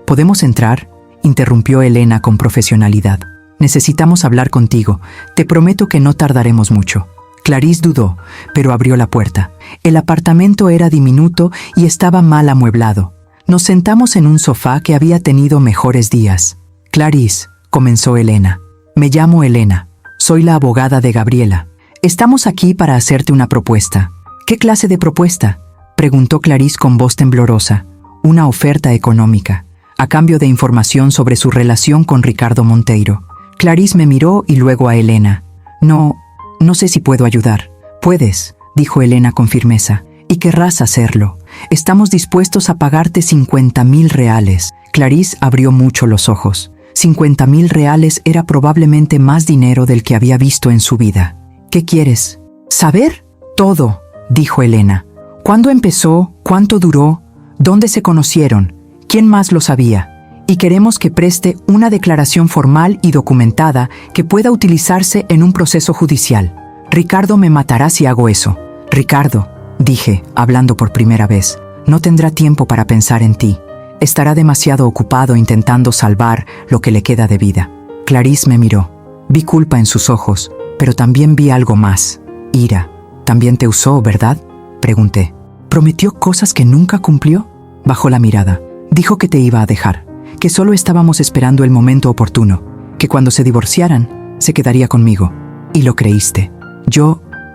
¿podemos entrar?», interrumpió Elena con profesionalidad. «Necesitamos hablar contigo. Te prometo que no tardaremos mucho». Clarice dudó, pero abrió la puerta. El apartamento era diminuto y estaba mal amueblado. Nos sentamos en un sofá que había tenido mejores días. «Clarice», comenzó Elena. «Me llamo Elena. Soy la abogada de Gabriela. Estamos aquí para hacerte una propuesta». «¿Qué clase de propuesta?», preguntó Clarice con voz temblorosa. «Una oferta económica, a cambio de información sobre su relación con Ricardo Monteiro». Clarice me miró y luego a Elena. No sé si puedo ayudar». «Puedes», dijo Elena con firmeza, «y querrás hacerlo. Estamos dispuestos a pagarte 50.000 reales». Clarice abrió mucho los ojos. 50.000 reales era probablemente más dinero del que había visto en su vida. «¿Qué quieres?» «¿Saber?» «Todo», dijo Elena. «¿Cuándo empezó? ¿Cuánto duró? ¿Dónde se conocieron? ¿Quién más lo sabía? Y queremos que preste una declaración formal y documentada que pueda utilizarse en un proceso judicial. Ricardo me matará si hago eso». «Ricardo», dije, hablando por primera vez, «no tendrá tiempo para pensar en ti. Estará demasiado ocupado intentando salvar lo que le queda de vida». Clarice me miró. Vi culpa en sus ojos, pero también vi algo más. Ira. «¿También te usó, verdad?», pregunté. «¿Prometió cosas que nunca cumplió?». Bajó la mirada. «Dijo que te iba a dejar, que solo estábamos esperando el momento oportuno, que cuando se divorciaran, se quedaría conmigo. ¿Y lo creíste?».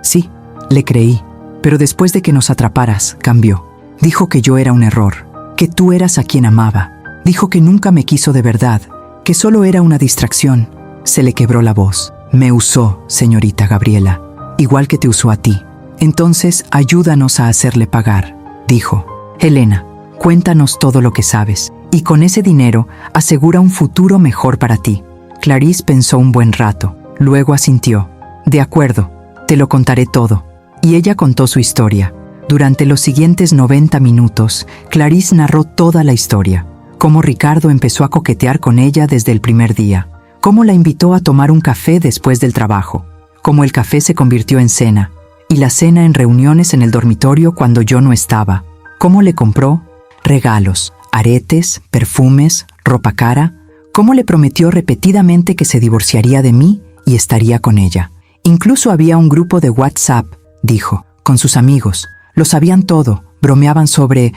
Sí, le creí. Pero después de que nos atraparas, cambió. Dijo que yo era un error, que tú eras a quien amaba. Dijo que nunca me quiso de verdad, que solo era una distracción». Se le quebró la voz. «Me usó, señorita Gabriela, igual que te usó a ti. Entonces, ayúdanos a hacerle pagar», dijo. «Elena, cuéntanos todo lo que sabes, y con ese dinero asegura un futuro mejor para ti». Clarice pensó un buen rato, luego asintió. De acuerdo, te lo contaré todo. Y ella contó su historia. Durante los siguientes 90 minutos, Clarisse narró toda la historia. Cómo Ricardo empezó a coquetear con ella desde el primer día. Cómo la invitó a tomar un café después del trabajo. Cómo el café se convirtió en cena. Y la cena en reuniones en el dormitorio cuando yo no estaba. Cómo le compró regalos, aretes, perfumes, ropa cara. Cómo le prometió repetidamente que se divorciaría de mí y estaría con ella. Incluso había un grupo de WhatsApp, dijo, con sus amigos. Lo sabían todo, bromeaban sobre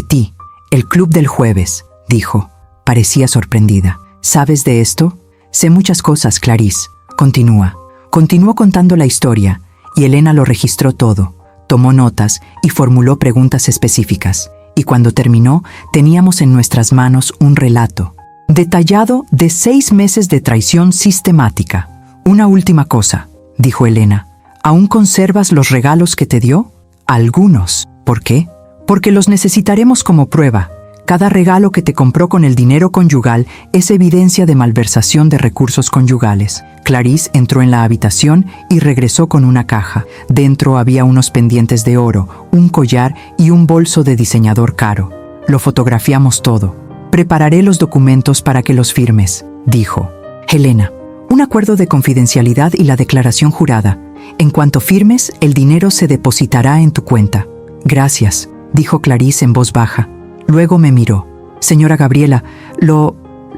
ti. El club del jueves, dijo. Parecía sorprendida. ¿Sabes de esto? Sé muchas cosas, Clarisse. Continúa. Continuó contando la historia, y Elena lo registró todo. Tomó notas y formuló preguntas específicas. Y cuando terminó, teníamos en nuestras manos un relato detallado de 6 meses de traición sistemática. Una última cosa, dijo Elena. ¿Aún conservas los regalos que te dio? Algunos. ¿Por qué? Porque los necesitaremos como prueba. Cada regalo que te compró con el dinero conyugal es evidencia de malversación de recursos conyugales. Clarisse entró en la habitación y regresó con una caja. Dentro había unos pendientes de oro, un collar y un bolso de diseñador caro. Lo fotografiamos todo. Prepararé los documentos para que los firmes, dijo. Helena, un acuerdo de confidencialidad y la declaración jurada. En cuanto firmes, el dinero se depositará en tu cuenta. Gracias, dijo Clarisse en voz baja. Luego me miró. Señora Gabriela, lo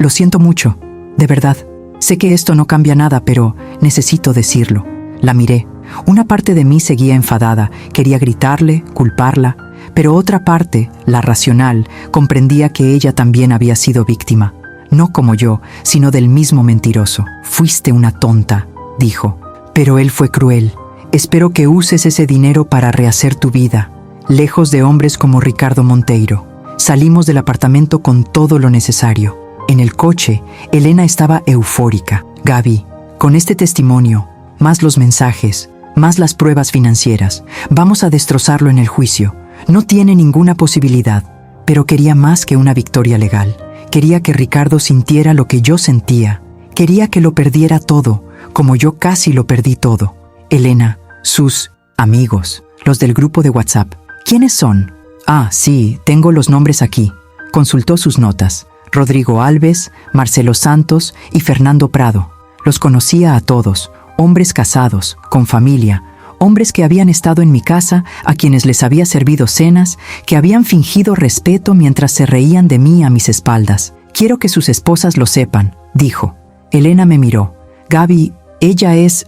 siento mucho, de verdad. Sé que esto no cambia nada, pero necesito decirlo. La miré. Una parte de mí seguía enfadada, quería gritarle, culparla, pero otra parte, la racional, comprendía que ella también había sido víctima. No como yo, sino del mismo mentiroso. Fuiste una tonta, dijo. Pero él fue cruel. Espero que uses ese dinero para rehacer tu vida, lejos de hombres como Ricardo Monteiro. Salimos del apartamento con todo lo necesario. En el coche, Elena estaba eufórica. Gaby, con este testimonio, más los mensajes, más las pruebas financieras, vamos a destrozarlo en el juicio. No tiene ninguna posibilidad, pero quería más que una victoria legal. Quería que Ricardo sintiera lo que yo sentía. Quería que lo perdiera todo, como yo casi lo perdí todo. Elena, sus amigos, los del grupo de WhatsApp. ¿Quiénes son? Ah, sí, tengo los nombres aquí. Consultó sus notas. Rodrigo Alves, Marcelo Santos y Fernando Prado. Los conocía a todos, hombres casados, con familia, hombres que habían estado en mi casa, a quienes les había servido cenas, que habían fingido respeto mientras se reían de mí a mis espaldas. Quiero que sus esposas lo sepan, dijo. Elena me miró. Gaby, ¿ella es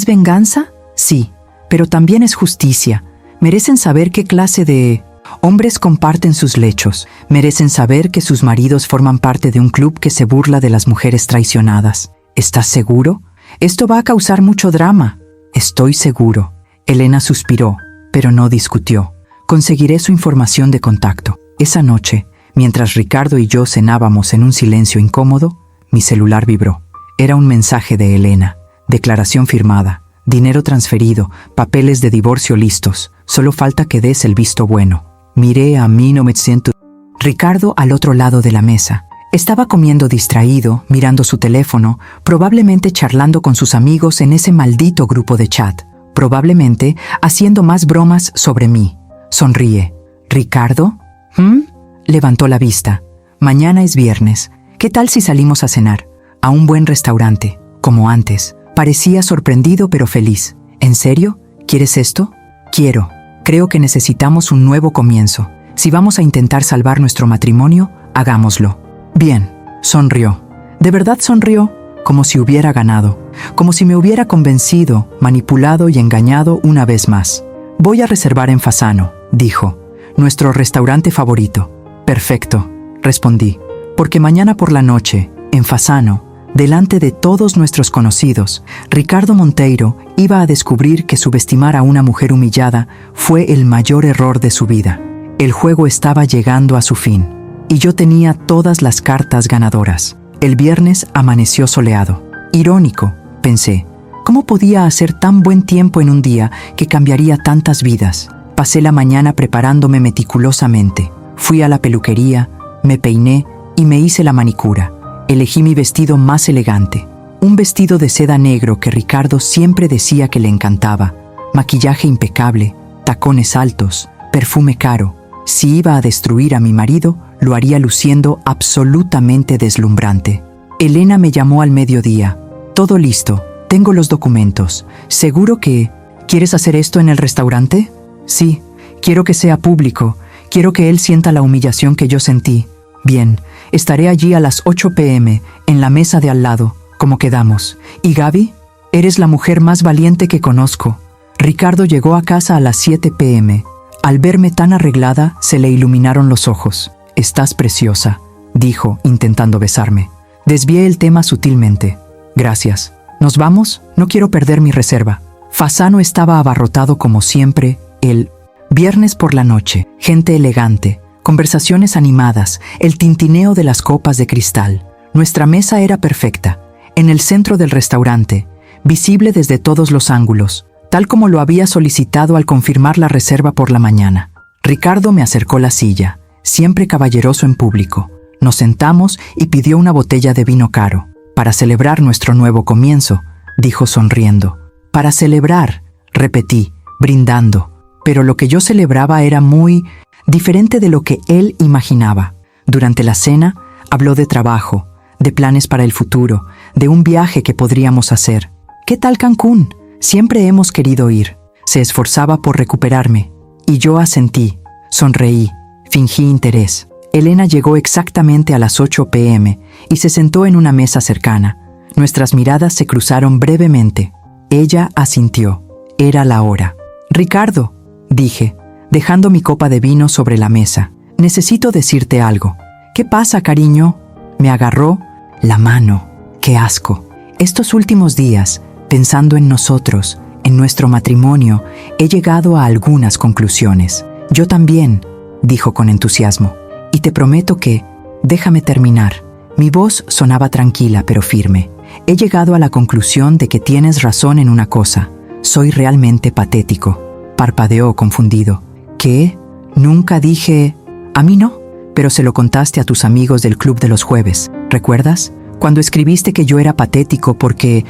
venganza? Sí, pero también es justicia. Merecen saber qué clase de hombres comparten sus lechos. Merecen saber que sus maridos forman parte de un club que se burla de las mujeres traicionadas. ¿Estás seguro? Esto va a causar mucho drama. Estoy seguro. Elena suspiró, pero no discutió. Conseguiré su información de contacto. Esa noche, mientras Ricardo y yo cenábamos en un silencio incómodo, mi celular vibró. Era un mensaje de Elena. Declaración firmada, dinero transferido, papeles de divorcio listos. Solo falta que des el visto bueno. Miré a 1900. Ricardo al otro lado de la mesa. Estaba comiendo distraído, mirando su teléfono, probablemente charlando con sus amigos en ese maldito grupo de chat, probablemente haciendo más bromas sobre mí. Sonríe. ¿Ricardo? Levantó la vista. Mañana es viernes. ¿Qué tal si salimos a cenar? A un buen restaurante, como antes. Parecía sorprendido pero feliz. ¿En serio? ¿Quieres esto? Quiero. Creo que necesitamos un nuevo comienzo. Si vamos a intentar salvar nuestro matrimonio, hagámoslo. Bien, sonrió. De verdad sonrió, como si hubiera ganado, como si me hubiera convencido, manipulado y engañado una vez más. Voy a reservar en Fasano, dijo, nuestro restaurante favorito. Perfecto, respondí, porque mañana por la noche, en Fasano, delante de todos nuestros conocidos, Ricardo Monteiro iba a descubrir que subestimar a una mujer humillada fue el mayor error de su vida. El juego estaba llegando a su fin. Y yo tenía todas las cartas ganadoras. El viernes amaneció soleado. Irónico, pensé. ¿Cómo podía hacer tan buen tiempo en un día que cambiaría tantas vidas? Pasé la mañana preparándome meticulosamente. Fui a la peluquería, me peiné y me hice la manicura. Elegí mi vestido más elegante. Un vestido de seda negro que Ricardo siempre decía que le encantaba, maquillaje impecable, tacones altos, perfume caro. Si iba a destruir a mi marido, lo haría luciendo absolutamente deslumbrante. Elena me llamó al mediodía. Todo listo, tengo los documentos. ¿Seguro que quieres hacer esto en el restaurante? Sí, quiero que sea público. Quiero que él sienta la humillación que yo sentí. Bien, estaré allí a las 8 p.m., en la mesa de al lado, como quedamos. ¿Y Gaby? Eres la mujer más valiente que conozco. Ricardo llegó a casa a las 7 p.m. Al verme tan arreglada, se le iluminaron los ojos. «Estás preciosa», dijo, intentando besarme. Desvié el tema sutilmente. «Gracias. ¿Nos vamos? No quiero perder mi reserva». Fasano estaba abarrotado como siempre. El viernes por la noche, gente elegante, conversaciones animadas, el tintineo de las copas de cristal. Nuestra mesa era perfecta, en el centro del restaurante, visible desde todos los ángulos, tal como lo había solicitado al confirmar la reserva por la mañana. Ricardo me acercó la silla, siempre caballeroso en público. Nos sentamos y pidió una botella de vino caro. «Para celebrar nuestro nuevo comienzo», dijo sonriendo. «Para celebrar», repetí, brindando. Pero lo que yo celebraba era muy diferente de lo que él imaginaba. Durante la cena, habló de trabajo, de planes para el futuro, de un viaje que podríamos hacer. «¿Qué tal Cancún? Siempre hemos querido ir». Se esforzaba por recuperarme. Y yo asentí, sonreí, fingí interés. Elena llegó exactamente a las 8 p.m. y se sentó en una mesa cercana. Nuestras miradas se cruzaron brevemente. Ella asintió. Era la hora. «Ricardo», dije, dejando mi copa de vino sobre la mesa, «necesito decirte algo». «¿Qué pasa, cariño?» Me agarró la mano. ¡Qué asco! Estos últimos días, pensando en nosotros, en nuestro matrimonio, he llegado a algunas conclusiones. «Yo también», dijo con entusiasmo. «Y te prometo que...» «Déjame terminar». Mi voz sonaba tranquila pero firme. «He llegado a la conclusión de que tienes razón en una cosa. Soy realmente patético». Parpadeó confundido. «¿Qué? Nunca dije...» «A mí no, pero se lo contaste a tus amigos del club de los jueves. ¿Recuerdas? Cuando escribiste que yo era patético porque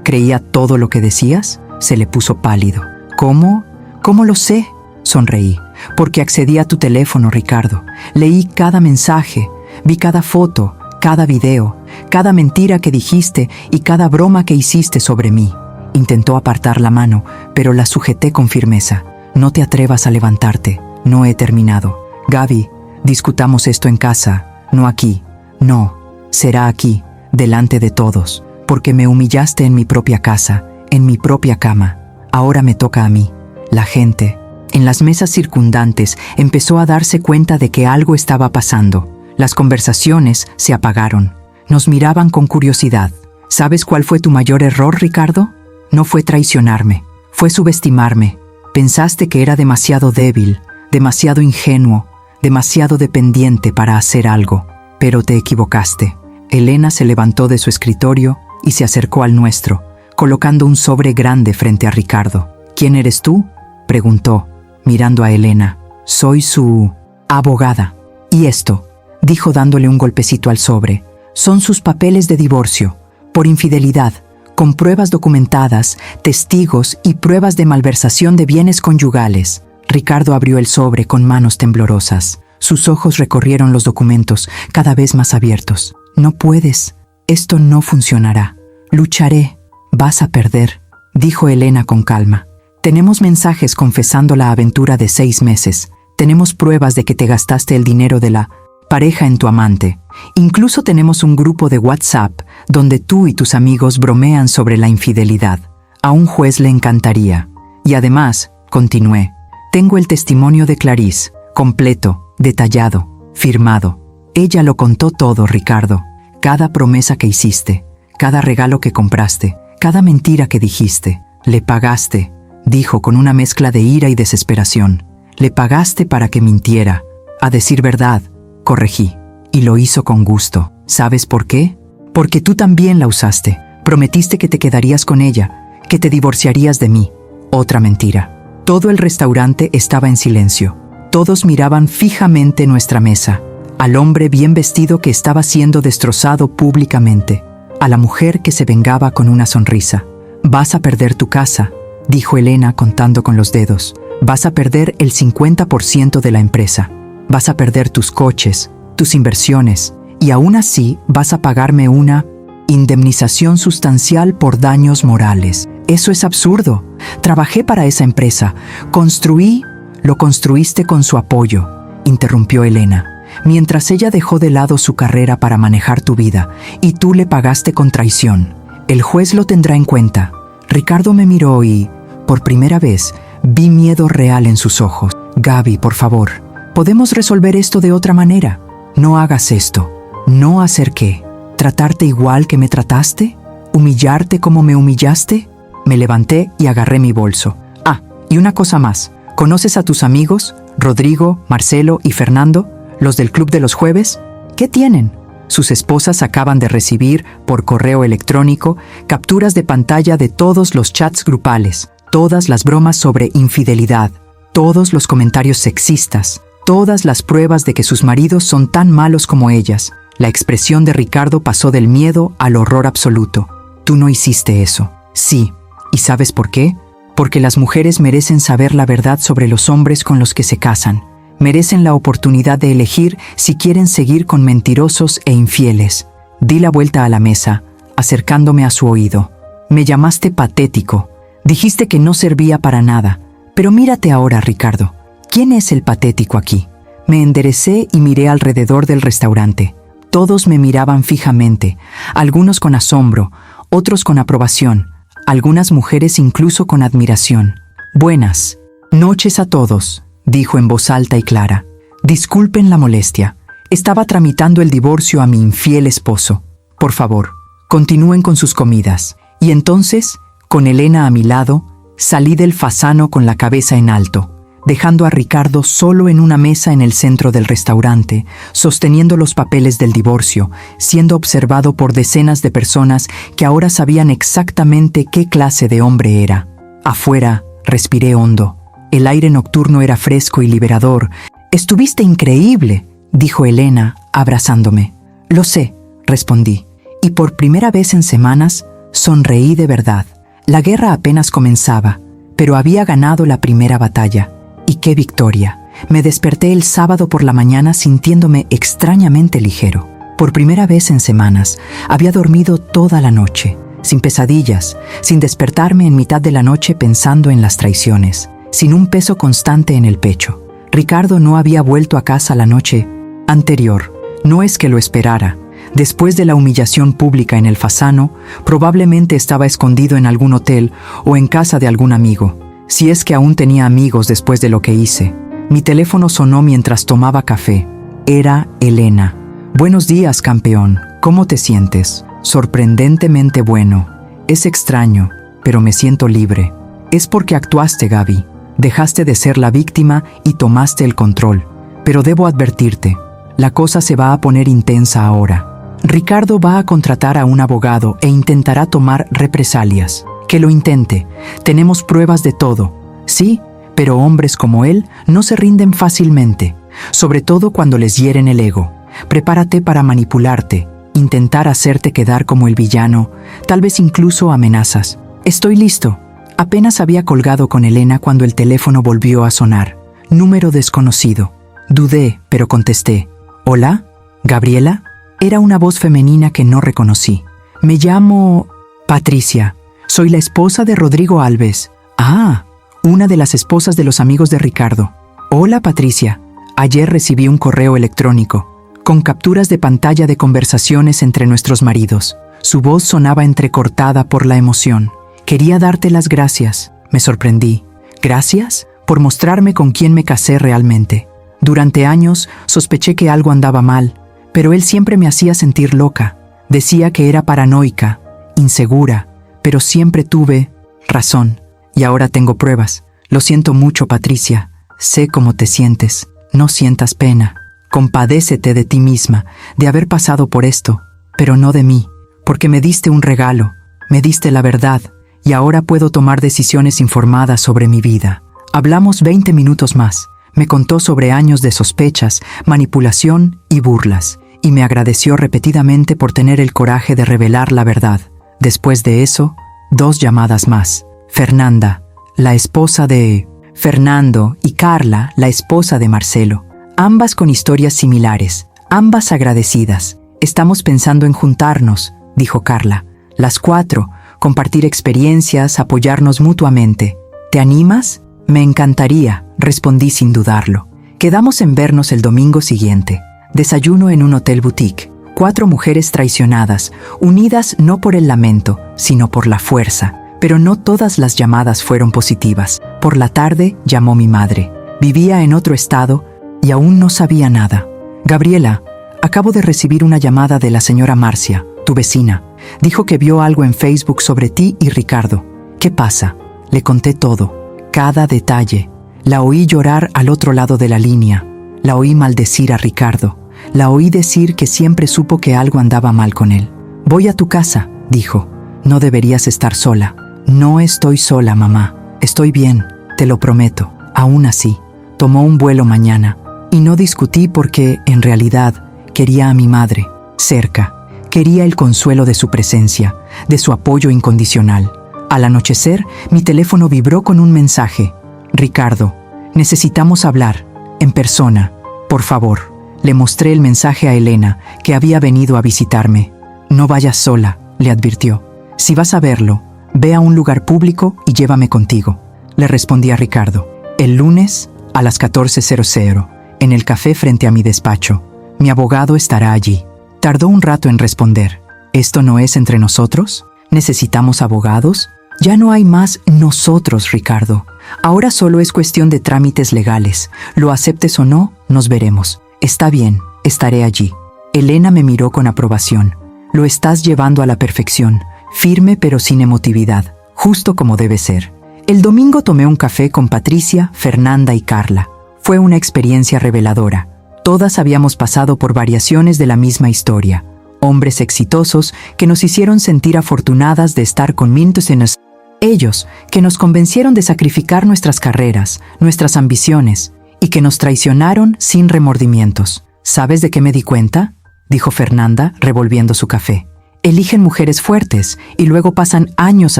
creía todo lo que decías». Se le puso pálido. «¿Cómo? ¿Cómo lo sé?» Sonreí. «Porque accedí a tu teléfono, Ricardo. Leí cada mensaje, vi cada foto, cada video, cada mentira que dijiste y cada broma que hiciste sobre mí». Intentó apartar la mano, pero la sujeté con firmeza. «No te atrevas a levantarte. No he terminado. Gaby, discutamos esto en casa, no aquí. No, será aquí, delante de todos, porque me humillaste en mi propia casa, en mi propia cama. Ahora me toca a mí». La gente, en las mesas circundantes, empezó a darse cuenta de que algo estaba pasando. Las conversaciones se apagaron. Nos miraban con curiosidad. «¿Sabes cuál fue tu mayor error, Ricardo? No fue traicionarme, fue subestimarme. Pensaste que era demasiado débil, demasiado ingenuo, demasiado dependiente para hacer algo. Pero te equivocaste». Elena se levantó de su escritorio y se acercó al nuestro, colocando un sobre grande frente a Ricardo. «¿Quién eres tú?», preguntó, mirando a Elena. «Soy su abogada». «¿Y esto?», dijo dándole un golpecito al sobre. «Son sus papeles de divorcio, por infidelidad, con pruebas documentadas, testigos y pruebas de malversación de bienes conyugales». Ricardo abrió el sobre con manos temblorosas. Sus ojos recorrieron los documentos, cada vez más abiertos. «No puedes. Esto no funcionará. Lucharé. Vas a perder», dijo Elena con calma. «Tenemos mensajes confesando la aventura de 6 meses. Tenemos pruebas de que te gastaste el dinero de la pareja en tu amante. Incluso tenemos un grupo de WhatsApp donde tú y tus amigos bromean sobre la infidelidad. A un juez le encantaría. Y además», continué, «tengo el testimonio de Clarice, completo, detallado, firmado. Ella lo contó todo, Ricardo. Cada promesa que hiciste, cada regalo que compraste, cada mentira que dijiste. Le pagaste», dijo con una mezcla de ira y desesperación. «Le pagaste para que mintiera». «A decir verdad», corregí. «Y lo hizo con gusto. ¿Sabes por qué? Porque tú también la usaste. Prometiste que te quedarías con ella, que te divorciarías de mí». Otra mentira. Todo el restaurante estaba en silencio. Todos miraban fijamente nuestra mesa, al hombre bien vestido que estaba siendo destrozado públicamente. a la mujer que se vengaba con una sonrisa. «Vas a perder tu casa», dijo Elena contando con los dedos. «Vas a perder el 50% de la empresa. Vas a perder tus coches, tus inversiones, y aún así vas a pagarme una indemnización sustancial por daños morales. Eso es absurdo. Trabajé para esa empresa. Construí». «Lo construiste con su apoyo», interrumpió Elena, «mientras ella dejó de lado su carrera para manejar tu vida, y tú le pagaste con traición. El juez lo tendrá en cuenta». Ricardo me miró y, por primera vez, vi miedo real en sus ojos. «Gaby, por favor, podemos resolver esto de otra manera. No hagas esto». «¿No hacer qué? ¿Tratarte igual que me trataste? ¿Humillarte como me humillaste?» Me levanté y agarré mi bolso. «Ah, y una cosa más. ¿Conoces a tus amigos, Rodrigo, Marcelo y Fernando, los del club de los jueves? ¿Qué tienen? Sus esposas acaban de recibir, por correo electrónico, capturas de pantalla de todos los chats grupales, todas las bromas sobre infidelidad, todos los comentarios sexistas, todas las pruebas de que sus maridos son tan malos como ellas». La expresión de Ricardo pasó del miedo al horror absoluto. «Tú no hiciste eso». «Sí. ¿Y sabes por qué? Porque las mujeres merecen saber la verdad sobre los hombres con los que se casan. Merecen la oportunidad de elegir si quieren seguir con mentirosos e infieles». Di la vuelta a la mesa, acercándome a su oído. «Me llamaste patético. Dijiste que no servía para nada. Pero mírate ahora, Ricardo. ¿Quién es el patético aquí?» Me enderecé y miré alrededor del restaurante. Todos me miraban fijamente, algunos con asombro, otros con aprobación, algunas mujeres incluso con admiración. «Buenas noches a todos», dijo en voz alta y clara. «Disculpen la molestia. Estaba tramitando el divorcio a mi infiel esposo. Por favor, continúen con sus comidas». Y entonces, con Elena a mi lado, salí del fasano con la cabeza en alto, dejando a Ricardo solo en una mesa en el centro del restaurante, sosteniendo los papeles del divorcio, siendo observado por decenas de personas que ahora sabían exactamente qué clase de hombre era. Afuera, respiré hondo. El aire nocturno era fresco y liberador. «Estuviste increíble», dijo Elena, abrazándome. «Lo sé», respondí, y por primera vez en semanas sonreí de verdad. La guerra apenas comenzaba, pero había ganado la primera batalla. ¡Y qué victoria! Me desperté el sábado por la mañana sintiéndome extrañamente ligero. Por primera vez en semanas, había dormido toda la noche, sin pesadillas, sin despertarme en mitad de la noche pensando en las traiciones, sin un peso constante en el pecho. Ricardo no había vuelto a casa la noche anterior. No es que lo esperara. Después de la humillación pública en el fasano, probablemente estaba escondido en algún hotel o en casa de algún amigo. Si es que aún tenía amigos después de lo que hice. Mi teléfono sonó mientras tomaba café. Era Elena. «Buenos días, campeón. ¿Cómo te sientes?» «Sorprendentemente bueno. Es extraño, pero me siento libre. Es porque actuaste, Gaby. Dejaste de ser la víctima y tomaste el control. Pero debo advertirte, la cosa se va a poner intensa ahora. Ricardo va a contratar a un abogado e intentará tomar represalias. Que lo intente. Tenemos pruebas de todo. Sí, pero hombres como él no se rinden fácilmente, sobre todo cuando les hieren el ego. Prepárate para manipularte, intentar hacerte quedar como el villano, tal vez incluso amenazas. Estoy listo». Apenas había colgado con Elena cuando el teléfono volvió a sonar. Número desconocido. Dudé, pero contesté. «¿Hola? ¿Gabriela?» Era una voz femenina que no reconocí. «Me llamo Patricia. Soy la esposa de Rodrigo Alves». «Ah, una de las esposas de los amigos de Ricardo». «Hola, Patricia. Ayer recibí un correo electrónico, con capturas de pantalla de conversaciones entre nuestros maridos». Su voz sonaba entrecortada por la emoción. «Quería darte las gracias». Me sorprendí. «¿Gracias? Por mostrarme con quién me casé realmente. Durante años sospeché que algo andaba mal, pero él siempre me hacía sentir loca. Decía que era paranoica, insegura, pero siempre tuve razón. Y ahora tengo pruebas. Lo siento mucho, Patricia. Sé cómo te sientes. No sientas pena. Compadécete de ti misma, de haber pasado por esto, pero no de mí, porque me diste un regalo, me diste la verdad, y ahora puedo tomar decisiones informadas sobre mi vida». Hablamos 20 minutos más. Me contó sobre años de sospechas, manipulación y burlas, y me agradeció repetidamente por tener el coraje de revelar la verdad. Después de eso, 2 llamadas más. Fernanda, la esposa de Fernando, y Carla, la esposa de Marcelo. Ambas con historias similares, ambas agradecidas. Estamos pensando en juntarnos, dijo Carla. Las 4, compartir experiencias, apoyarnos mutuamente. ¿Te animas? Me encantaría, respondí sin dudarlo. Quedamos en vernos el domingo siguiente. Desayuno en un hotel boutique. 4 mujeres traicionadas, unidas no por el lamento, sino por la fuerza. Pero no todas las llamadas fueron positivas. Por la tarde llamó mi madre. Vivía en otro estado y aún no sabía nada. Gabriela, acabo de recibir una llamada de la señora Marcia, tu vecina. Dijo que vio algo en Facebook sobre ti y Ricardo. ¿Qué pasa? Le conté todo, cada detalle. La oí llorar al otro lado de la línea. La oí maldecir a Ricardo. La oí decir que siempre supo que algo andaba mal con él. Voy a tu casa, dijo. No deberías estar sola. No estoy sola, mamá. Estoy bien, te lo prometo. Aún así, tomó un vuelo mañana. Y no discutí porque, en realidad, quería a mi madre, cerca. Quería el consuelo de su presencia, de su apoyo incondicional. Al anochecer, mi teléfono vibró con un mensaje. Ricardo, necesitamos hablar, en persona, por favor. Le mostré el mensaje a Elena, que había venido a visitarme. No vayas sola, le advirtió. Si vas a verlo, ve a un lugar público y llévame contigo. Le respondí a Ricardo. El lunes, a las 14:00, en el café frente a mi despacho. Mi abogado estará allí. Tardó un rato en responder. ¿Esto no es entre nosotros? ¿Necesitamos abogados? Ya no hay más nosotros, Ricardo. Ahora solo es cuestión de trámites legales. Lo aceptes o no, nos veremos. Está bien, estaré allí. Elena me miró con aprobación. Lo estás llevando a la perfección, firme pero sin emotividad, justo como debe ser. El domingo tomé un café con Patricia, Fernanda y Carla. Fue una experiencia reveladora. Todas habíamos pasado por variaciones de la misma historia. Hombres exitosos que nos hicieron sentir afortunadas de estar con Mintos en los... Ellos, que nos convencieron de sacrificar nuestras carreras, nuestras ambiciones, y que nos traicionaron sin remordimientos. ¿Sabes de qué me di cuenta?, dijo Fernanda, revolviendo su café. Eligen mujeres fuertes y luego pasan años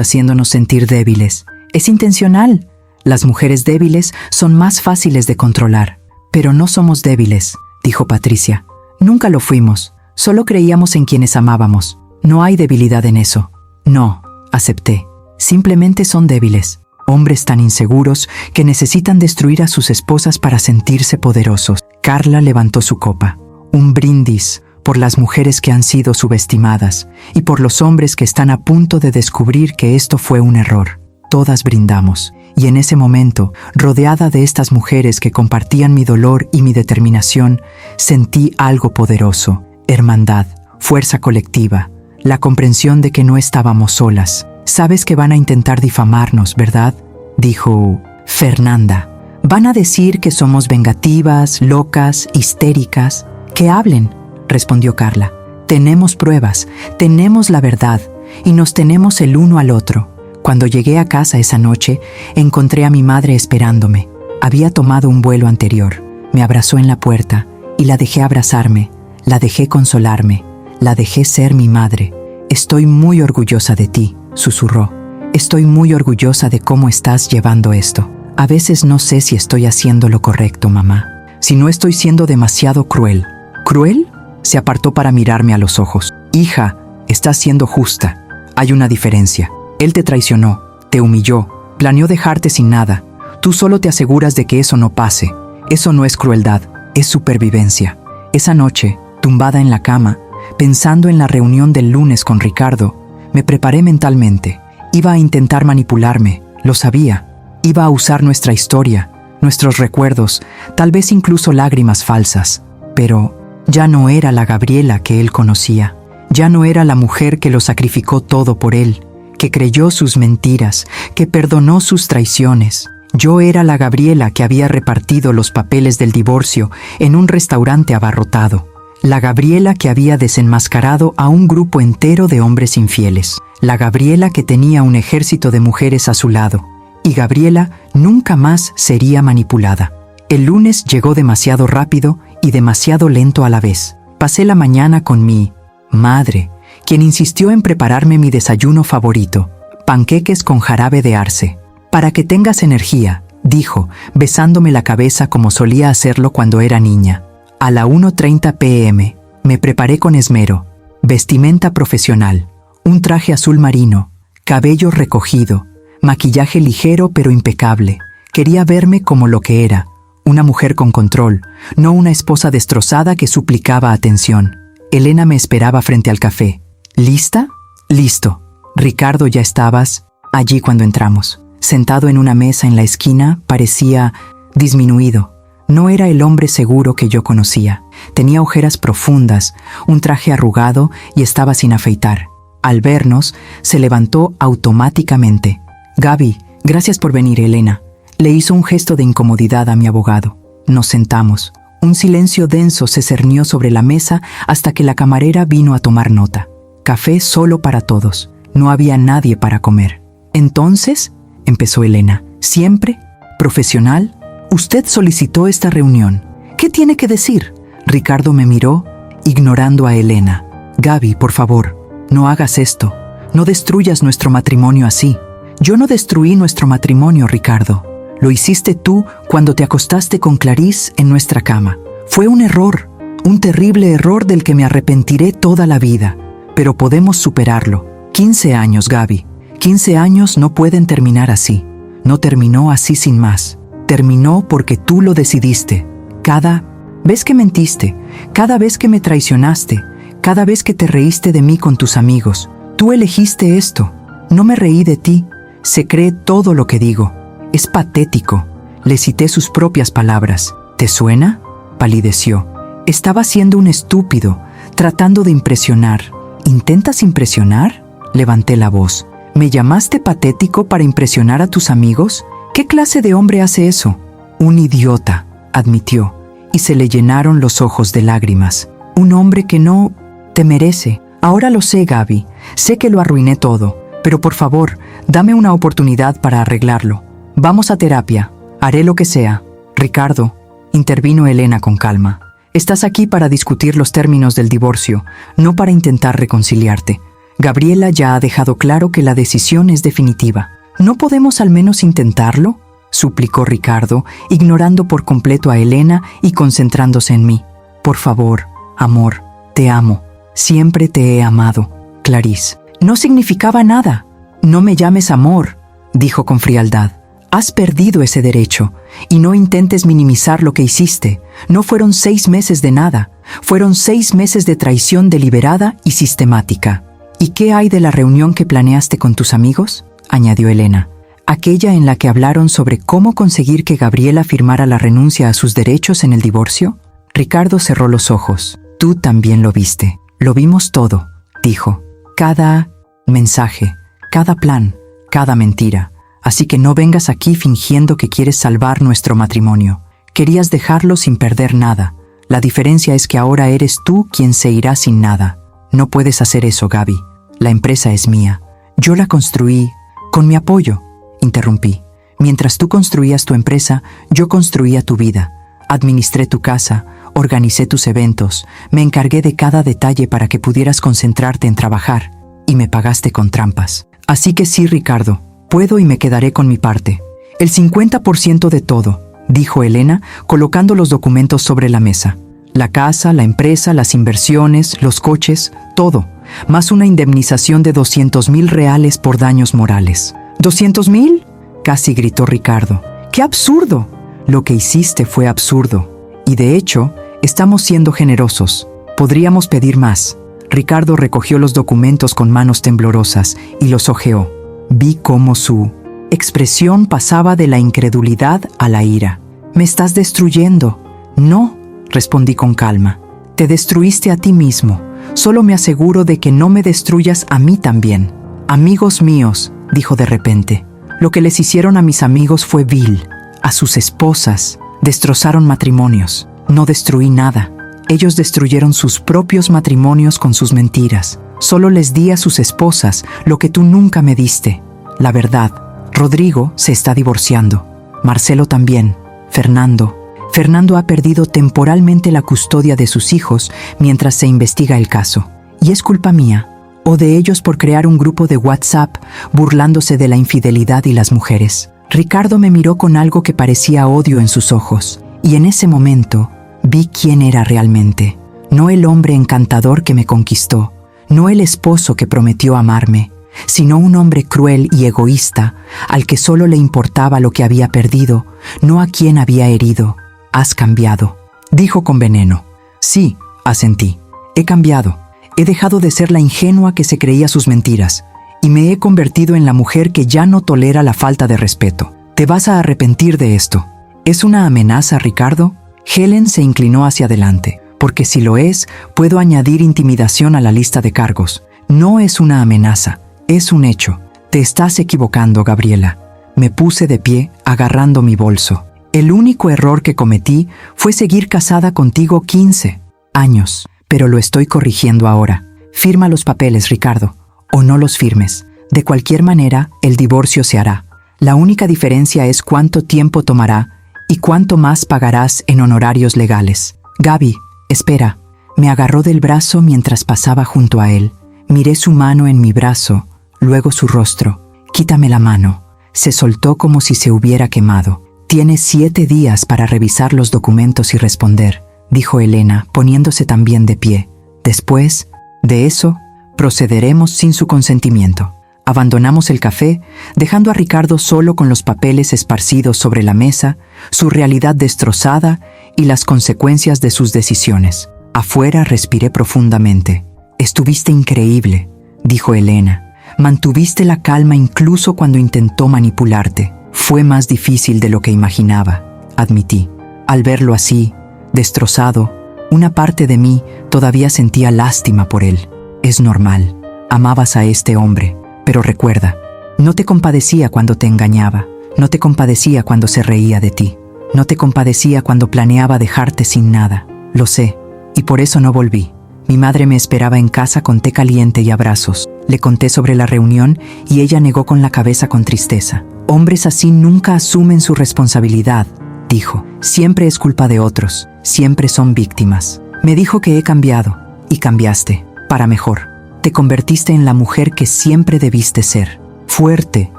haciéndonos sentir débiles. Es intencional. Las mujeres débiles son más fáciles de controlar. Pero no somos débiles, dijo Patricia. Nunca lo fuimos. Solo creíamos en quienes amábamos. No hay debilidad en eso. No, acepté. Simplemente son débiles. Hombres tan inseguros que necesitan destruir a sus esposas para sentirse poderosos. Carla levantó su copa. Un brindis por las mujeres que han sido subestimadas y por los hombres que están a punto de descubrir que esto fue un error. Todas brindamos. Y en ese momento, rodeada de estas mujeres que compartían mi dolor y mi determinación, sentí algo poderoso. Hermandad, fuerza colectiva, la comprensión de que no estábamos solas. Sabes que van a intentar difamarnos, ¿verdad?, dijo Fernanda. Van a decir que somos vengativas, locas, histéricas. Que hablen, respondió Carla. Tenemos pruebas, tenemos la verdad y nos tenemos el uno al otro. Cuando llegué a casa esa noche, encontré a mi madre esperándome. Había tomado un vuelo anterior. Me abrazó en la puerta y la dejé abrazarme, la dejé consolarme, la dejé ser mi madre. Estoy muy orgullosa de ti, susurró. Estoy muy orgullosa de cómo estás llevando esto. A veces no sé si estoy haciendo lo correcto, mamá. Si no estoy siendo demasiado cruel. ¿Cruel? Se apartó para mirarme a los ojos. Hija, estás siendo justa. Hay una diferencia. Él te traicionó, te humilló, planeó dejarte sin nada. Tú solo te aseguras de que eso no pase. Eso no es crueldad, es supervivencia. Esa noche, tumbada en la cama, pensando en la reunión del lunes con Ricardo, me preparé mentalmente. Iba a intentar manipularme, lo sabía. Iba a usar nuestra historia, nuestros recuerdos, tal vez incluso lágrimas falsas. Pero ya no era la Gabriela que él conocía. Ya no era la mujer que lo sacrificó todo por él, que creyó sus mentiras, que perdonó sus traiciones. Yo era la Gabriela que había repartido los papeles del divorcio en un restaurante abarrotado. La Gabriela que había desenmascarado a un grupo entero de hombres infieles. La Gabriela que tenía un ejército de mujeres a su lado. Y Gabriela nunca más sería manipulada. El lunes llegó demasiado rápido y demasiado lento a la vez. Pasé la mañana con mi madre, quien insistió en prepararme mi desayuno favorito, panqueques con jarabe de arce. Para que tengas energía, dijo, besándome la cabeza como solía hacerlo cuando era niña. A la 1:30 p.m., me preparé con esmero, vestimenta profesional, un traje azul marino, cabello recogido, maquillaje ligero pero impecable. Quería verme como lo que era, una mujer con control, no una esposa destrozada que suplicaba atención. Elena me esperaba frente al café. ¿Lista? Listo. Ricardo, ya estabas allí cuando entramos. Sentado en una mesa en la esquina, parecía disminuido. No era el hombre seguro que yo conocía. Tenía ojeras profundas, un traje arrugado y estaba sin afeitar. Al vernos, se levantó automáticamente. «Gaby, gracias por venir, Elena». Le hizo un gesto de incomodidad a mi abogado. Nos sentamos. Un silencio denso se cernió sobre la mesa hasta que la camarera vino a tomar nota. Café solo para todos. No había nadie para comer. «Entonces», empezó Elena, «¿siempre? ¿Profesional? Usted solicitó esta reunión. ¿Qué tiene que decir?» Ricardo me miró, ignorando a Elena. «Gaby, por favor, no hagas esto. No destruyas nuestro matrimonio así». «Yo no destruí nuestro matrimonio, Ricardo. Lo hiciste tú cuando te acostaste con Clarice en nuestra cama. Fue un error, un terrible error del que me arrepentiré toda la vida. Pero podemos superarlo. 15 años, Gaby. 15 años no pueden terminar así. No terminó así sin más. Terminó porque tú lo decidiste. Cada vez que mentiste, cada vez que me traicionaste, cada vez que te reíste de mí con tus amigos, tú elegiste esto. No me reí de ti. Se cree todo lo que digo. Es patético». Le cité sus propias palabras. «¿Te suena?». Palideció. «Estaba siendo un estúpido, tratando de impresionar». «¿Intentas impresionar?». Levanté la voz. «¿Me llamaste patético para impresionar a tus amigos? ¿Qué clase de hombre hace eso?». «Un idiota», admitió, y se le llenaron los ojos de lágrimas. «Un hombre que no te merece. Ahora lo sé, Gaby. Sé que lo arruiné todo. Pero por favor, dame una oportunidad para arreglarlo. Vamos a terapia. Haré lo que sea». «Ricardo», intervino Elena con calma, «estás aquí para discutir los términos del divorcio, no para intentar reconciliarte. Gabriela ya ha dejado claro que la decisión es definitiva. ¿No podemos al menos intentarlo?», suplicó Ricardo, ignorando por completo a Elena y concentrándose en mí. «Por favor, amor, te amo. Siempre te he amado, Clarice». «No significaba nada». «No me llames amor», dijo con frialdad. «Has perdido ese derecho, y no intentes minimizar lo que hiciste. No fueron 6 meses de nada, fueron 6 meses de traición deliberada y sistemática». «¿Y qué hay de la reunión que planeaste con tus amigos?», añadió Elena. «¿Aquella en la que hablaron sobre cómo conseguir que Gabriela firmara la renuncia a sus derechos en el divorcio?». Ricardo cerró los ojos. «Tú también lo viste. Lo vimos todo», dijo. «Cada mensaje, cada plan, cada mentira. Así que no vengas aquí fingiendo que quieres salvar nuestro matrimonio. Querías dejarlo sin perder nada. La diferencia es que ahora eres tú quien se irá sin nada. No puedes hacer eso, Gaby. La empresa es mía. Yo la construí con mi apoyo», interrumpí. «Mientras tú construías tu empresa, yo construía tu vida. Administré tu casa, organicé tus eventos, me encargué de cada detalle para que pudieras concentrarte en trabajar. Y me pagaste con trampas. Así que sí, Ricardo, puedo y me quedaré con mi parte. El 50% de todo», dijo Elena, colocando los documentos sobre la mesa. «La casa, la empresa, las inversiones, los coches, todo. Más una indemnización de 200,000 reales por daños morales». «¿200,000?», casi gritó Ricardo. «¡Qué absurdo!». «Lo que hiciste fue absurdo. Y de hecho, estamos siendo generosos. Podríamos pedir más». Ricardo recogió los documentos con manos temblorosas y los hojeó. Vi cómo su expresión pasaba de la incredulidad a la ira. «Me estás destruyendo». «No», respondí con calma. «Te destruiste a ti mismo. Solo me aseguro de que no me destruyas a mí también». «Amigos míos», dijo de repente. «Lo que les hicieron a mis amigos fue vil. A sus esposas. Destrozaron matrimonios. No destruí nada. Ellos destruyeron sus propios matrimonios con sus mentiras. Solo les di a sus esposas lo que tú nunca me diste. La verdad, Rodrigo se está divorciando. Marcelo también. Fernando Fernando ha perdido temporalmente la custodia de sus hijos mientras se investiga el caso. Y es culpa mía, o de ellos por crear un grupo de WhatsApp burlándose de la infidelidad y las mujeres. Ricardo me miró con algo que parecía odio en sus ojos, y en ese momento vi quién era realmente. No el hombre encantador que me conquistó, no el esposo que prometió amarme, sino un hombre cruel y egoísta, al que solo le importaba lo que había perdido, no a quien había herido. Has cambiado, dijo con veneno. Sí, asentí. He cambiado. He dejado de ser la ingenua que se creía sus mentiras, y me he convertido en la mujer que ya no tolera la falta de respeto. Te vas a arrepentir de esto. ¿Es una amenaza, Ricardo? Helen se inclinó hacia adelante, porque si lo es, puedo añadir intimidación a la lista de cargos. No es una amenaza, es un hecho. Te estás equivocando, Gabriela. Me puse de pie, agarrando mi bolso. El único error que cometí fue seguir casada contigo 15 años, pero lo estoy corrigiendo ahora. Firma los papeles, Ricardo, o no los firmes. De cualquier manera, el divorcio se hará. La única diferencia es cuánto tiempo tomará y cuánto más pagarás en honorarios legales. Gaby, espera. Me agarró del brazo mientras pasaba junto a él. Miré su mano en mi brazo, luego su rostro. Quítame la mano. Se soltó como si se hubiera quemado. Tienes 7 días para revisar los documentos y responder, dijo Elena, poniéndose también de pie. Después de eso, procederemos sin su consentimiento. Abandonamos el café, dejando a Ricardo solo con los papeles esparcidos sobre la mesa, su realidad destrozada y las consecuencias de sus decisiones. Afuera respiré profundamente. Estuviste increíble, dijo Elena. Mantuviste la calma incluso cuando intentó manipularte. Fue más difícil de lo que imaginaba, admití. Al verlo así, destrozado, una parte de mí todavía sentía lástima por él. Es normal. Amabas a este hombre, pero recuerda, no te compadecía cuando te engañaba, no te compadecía cuando se reía de ti, no te compadecía cuando planeaba dejarte sin nada. Lo sé, y por eso no volví. Mi madre me esperaba en casa con té caliente y abrazos. Le conté sobre la reunión y ella negó con la cabeza con tristeza. Hombres así nunca asumen su responsabilidad, dijo. Siempre es culpa de otros, siempre son víctimas. Me dijo que he cambiado, y cambiaste, para mejor. Te convertiste en la mujer que siempre debiste ser. Fuerte,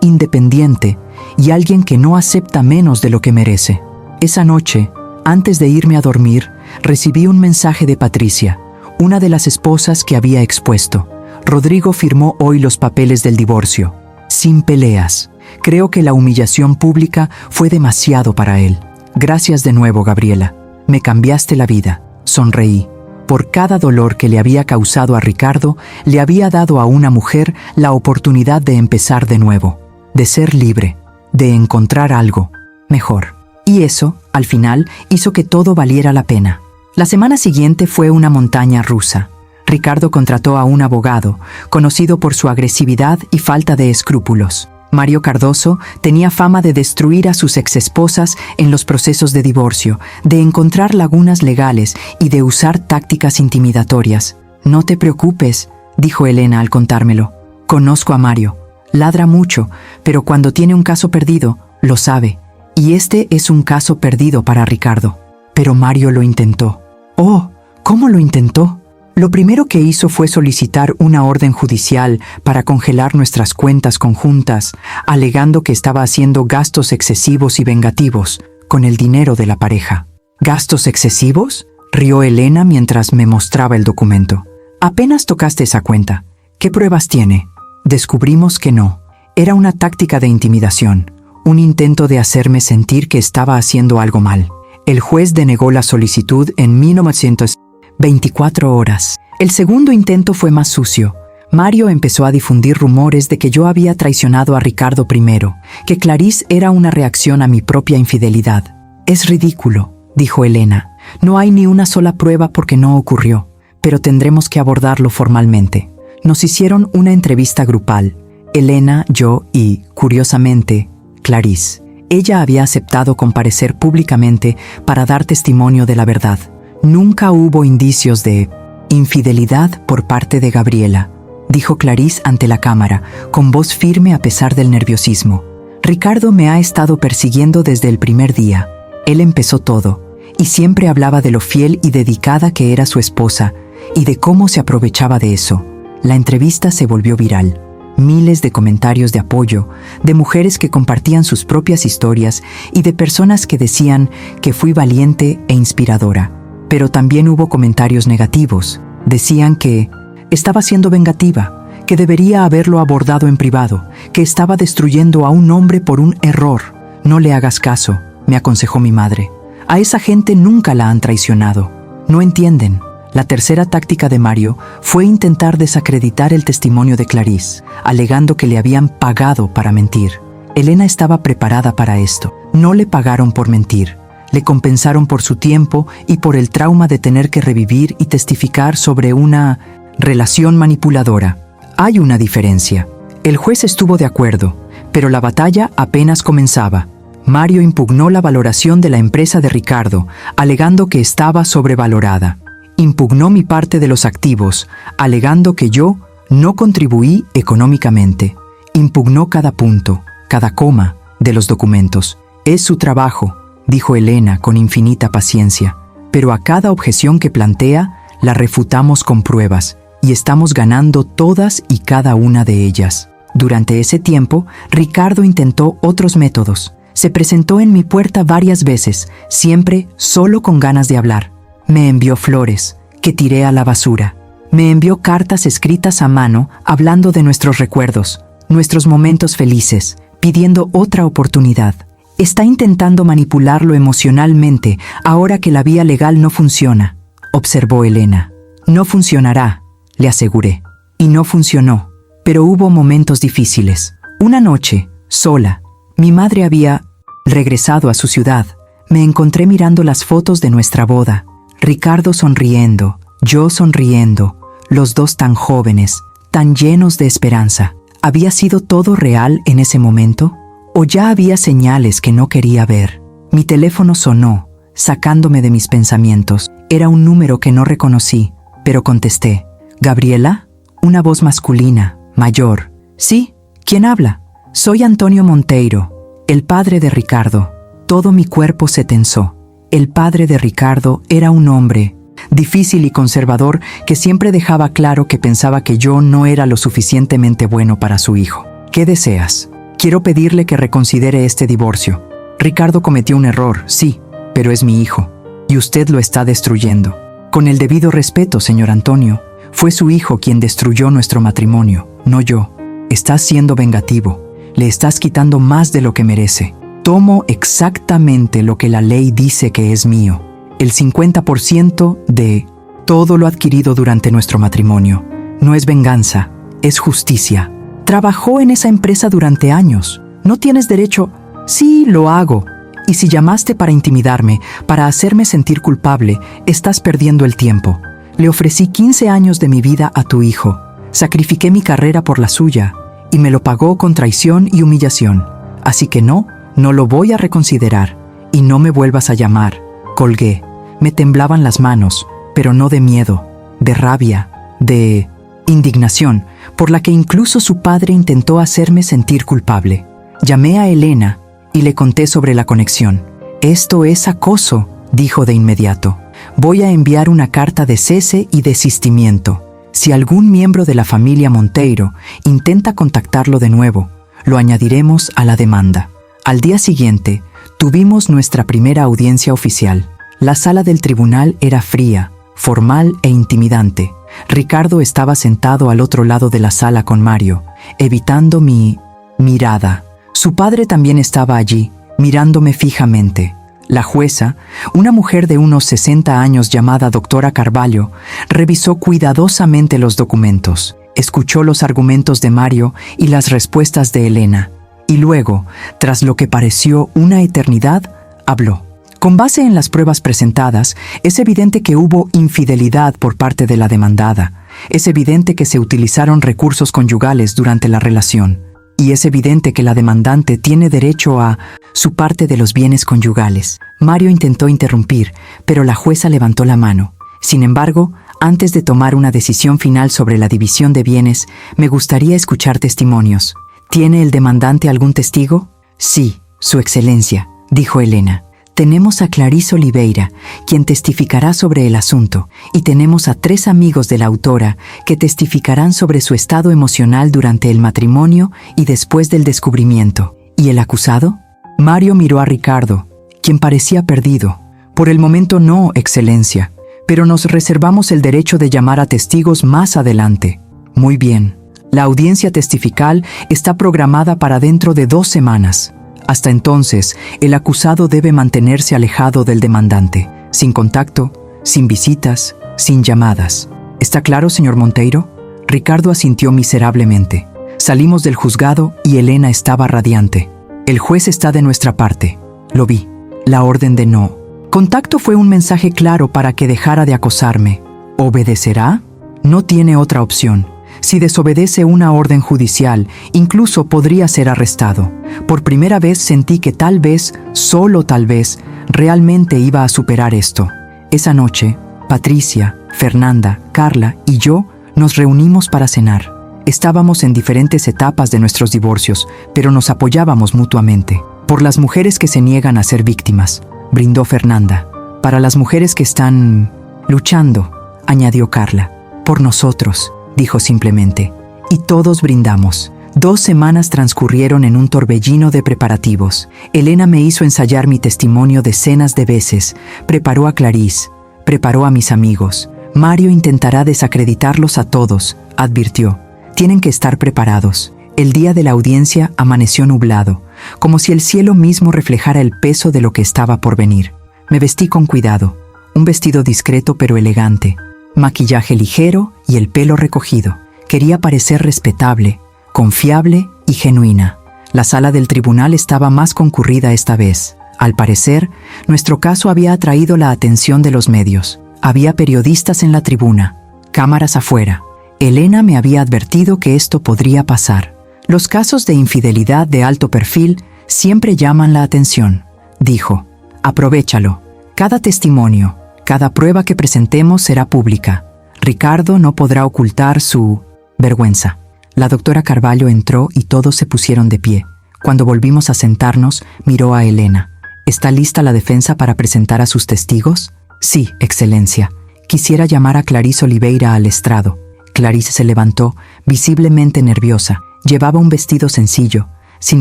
independiente, y alguien que no acepta menos de lo que merece. Esa noche, antes de irme a dormir, recibí un mensaje de Patricia, una de las esposas que había expuesto. Rodrigo firmó hoy los papeles del divorcio, sin peleas. Creo que la humillación pública fue demasiado para él. Gracias de nuevo, Gabriela. Me cambiaste la vida. Sonreí. Por cada dolor que le había causado a Ricardo, le había dado a una mujer la oportunidad de empezar de nuevo, de ser libre, de encontrar algo mejor. Y eso, al final, hizo que todo valiera la pena. La semana siguiente fue una montaña rusa. Ricardo contrató a un abogado, conocido por su agresividad y falta de escrúpulos. Mario Cardoso tenía fama de destruir a sus exesposas en los procesos de divorcio, de encontrar lagunas legales y de usar tácticas intimidatorias. No te preocupes, dijo Elena al contármelo. Conozco a Mario. Ladra mucho, pero cuando tiene un caso perdido, lo sabe. Y este es un caso perdido para Ricardo. Pero Mario lo intentó. Oh, ¿cómo lo intentó? Lo primero que hizo fue solicitar una orden judicial para congelar nuestras cuentas conjuntas, alegando que estaba haciendo gastos excesivos y vengativos con el dinero de la pareja. ¿Gastos excesivos?, rió Elena mientras me mostraba el documento. Apenas tocaste esa cuenta. ¿Qué pruebas tiene? Descubrimos que no. Era una táctica de intimidación, un intento de hacerme sentir que estaba haciendo algo mal. El juez denegó la solicitud en 1924 horas. El segundo intento fue más sucio. Mario empezó a difundir rumores de que yo había traicionado a Ricardo primero, que Clarice era una reacción a mi propia infidelidad. Es ridículo, dijo Elena. No hay ni una sola prueba porque no ocurrió, pero tendremos que abordarlo formalmente. Nos hicieron una entrevista grupal, Elena, yo y, curiosamente, Clarice. Ella había aceptado comparecer públicamente para dar testimonio de la verdad. Nunca hubo indicios de infidelidad por parte de Gabriela, dijo Clarice ante la cámara, con voz firme a pesar del nerviosismo. Ricardo me ha estado persiguiendo desde el primer día. Él empezó todo. y siempre hablaba de lo fiel y dedicada que era su esposa y de cómo se aprovechaba de eso. La entrevista se volvió viral. Miles de comentarios de apoyo, de mujeres que compartían sus propias historias y de personas que decían que fui valiente e inspiradora. Pero también hubo comentarios negativos. Decían que estaba siendo vengativa, que debería haberlo abordado en privado, que estaba destruyendo a un hombre por un error. No le hagas caso, me aconsejó mi madre. A esa gente nunca la han traicionado. No entienden. La tercera táctica de Mario fue intentar desacreditar el testimonio de Clarice, alegando que le habían pagado para mentir. Elena estaba preparada para esto. No le pagaron por mentir. Le compensaron por su tiempo y por el trauma de tener que revivir y testificar sobre una relación manipuladora. Hay una diferencia. El juez estuvo de acuerdo, pero la batalla apenas comenzaba. Mario impugnó la valoración de la empresa de Ricardo, alegando que estaba sobrevalorada. Impugnó mi parte de los activos, alegando que yo no contribuí económicamente. Impugnó cada punto, cada coma de los documentos. Es su trabajo, dijo Elena con infinita paciencia, pero a cada objeción que plantea, la refutamos con pruebas, y estamos ganando todas y cada una de ellas. Durante ese tiempo, Ricardo intentó otros métodos. Se presentó en mi puerta varias veces, siempre solo con ganas de hablar. Me envió flores, que tiré a la basura. Me envió cartas escritas a mano, hablando de nuestros recuerdos, nuestros momentos felices, pidiendo otra oportunidad. Está intentando manipularlo emocionalmente, ahora que la vía legal no funciona, observó Elena. No funcionará, le aseguré. Y no funcionó, pero hubo momentos difíciles. Una noche, sola, mi madre había regresado a su ciudad. Me encontré mirando las fotos de nuestra boda. Ricardo sonriendo, yo sonriendo, los dos tan jóvenes, tan llenos de esperanza. ¿Había sido todo real en ese momento? ¿O ya había señales que no quería ver? Mi teléfono sonó, sacándome de mis pensamientos. Era un número que no reconocí, pero contesté. ¿Gabriela? Una voz masculina, mayor. Sí, ¿quién habla? Soy Antonio Monteiro, el padre de Ricardo. Todo mi cuerpo se tensó. El padre de Ricardo era un hombre difícil y conservador que siempre dejaba claro que pensaba que yo no era lo suficientemente bueno para su hijo. ¿Qué deseas? Quiero pedirle que reconsidere este divorcio. Ricardo cometió un error, sí, pero es mi hijo, y usted lo está destruyendo. Con el debido respeto, señor Antonio, fue su hijo quien destruyó nuestro matrimonio, no yo. Estás siendo vengativo. Le estás quitando más de lo que merece. Tomo exactamente lo que la ley dice que es mío, el 50% de todo lo adquirido durante nuestro matrimonio. No es venganza, es justicia. Trabajó en esa empresa durante años. No tienes derecho. Sí, lo hago. Y si llamaste para intimidarme, para hacerme sentir culpable, estás perdiendo el tiempo. Le ofrecí 15 años de mi vida a tu hijo. Sacrifiqué mi carrera por la suya, y me lo pagó con traición y humillación. Así que no lo voy a reconsiderar, y no me vuelvas a llamar. Colgué. Me temblaban las manos, pero no de miedo, de rabia, de indignación, por la que incluso su padre intentó hacerme sentir culpable. Llamé a Elena y le conté sobre la conexión. Esto es acoso, dijo de inmediato. Voy a enviar una carta de cese y desistimiento. Si algún miembro de la familia Monteiro intenta contactarlo de nuevo, lo añadiremos a la demanda. Al día siguiente, tuvimos nuestra primera audiencia oficial. La sala del tribunal era fría, formal e intimidante. Ricardo estaba sentado al otro lado de la sala con Mario, evitando mi mirada. Su padre también estaba allí, mirándome fijamente. La jueza, una mujer de unos 60 años llamada doctora Carvalho, revisó cuidadosamente los documentos, escuchó los argumentos de Mario y las respuestas de Elena. Y luego, tras lo que pareció una eternidad, habló. Con base en las pruebas presentadas, es evidente que hubo infidelidad por parte de la demandada. Es evidente que se utilizaron recursos conyugales durante la relación. Y es evidente que la demandante tiene derecho a su parte de los bienes conyugales. Mario intentó interrumpir, pero la jueza levantó la mano. Sin embargo, antes de tomar una decisión final sobre la división de bienes, me gustaría escuchar testimonios. ¿Tiene el demandante algún testigo? Sí, Su Excelencia, dijo Elena. Tenemos a Clarice Oliveira, quien testificará sobre el asunto, y tenemos a 3 amigos de la autora que testificarán sobre su estado emocional durante el matrimonio y después del descubrimiento. ¿Y el acusado? Mario miró a Ricardo, quien parecía perdido. Por el momento no, Excelencia, pero nos reservamos el derecho de llamar a testigos más adelante. Muy bien. La audiencia testifical está programada para dentro de 2 semanas. Hasta entonces, el acusado debe mantenerse alejado del demandante, sin contacto, sin visitas, sin llamadas. ¿Está claro, señor Monteiro? Ricardo asintió miserablemente. Salimos del juzgado y Elena estaba radiante. El juez está de nuestra parte. Lo vi. La orden de no contacto fue un mensaje claro para que dejara de acosarme. ¿Obedecerá? No tiene otra opción. Si desobedece una orden judicial, incluso podría ser arrestado. Por primera vez sentí que tal vez, solo tal vez, realmente iba a superar esto. Esa noche, Patricia, Fernanda, Carla y yo nos reunimos para cenar. Estábamos en diferentes etapas de nuestros divorcios, pero nos apoyábamos mutuamente. Por las mujeres que se niegan a ser víctimas, brindó Fernanda. Para las mujeres que están luchando, añadió Carla. Por nosotros, dijo simplemente. Y todos brindamos. 2 semanas transcurrieron en un torbellino de preparativos. Elena me hizo ensayar mi testimonio decenas de veces. Preparó a Clarice. Preparó a mis amigos. Mario intentará desacreditarlos a todos, advirtió. Tienen que estar preparados. El día de la audiencia amaneció nublado, como si el cielo mismo reflejara el peso de lo que estaba por venir. Me vestí con cuidado. Un vestido discreto pero elegante. Maquillaje ligero y el pelo recogido. Quería parecer respetable, confiable y genuina. La sala del tribunal estaba más concurrida esta vez. Al parecer, nuestro caso había atraído la atención de los medios. Había periodistas en la tribuna, cámaras afuera. Elena me había advertido que esto podría pasar. Los casos de infidelidad de alto perfil siempre llaman la atención, dijo. Aprovéchalo. Cada testimonio, cada prueba que presentemos será pública. Ricardo no podrá ocultar su vergüenza. La doctora Carvalho entró y todos se pusieron de pie. Cuando volvimos a sentarnos, miró a Elena. ¿Está lista la defensa para presentar a sus testigos? Sí, Excelencia. Quisiera llamar a Clarice Oliveira al estrado. Clarice se levantó, visiblemente nerviosa. Llevaba un vestido sencillo, sin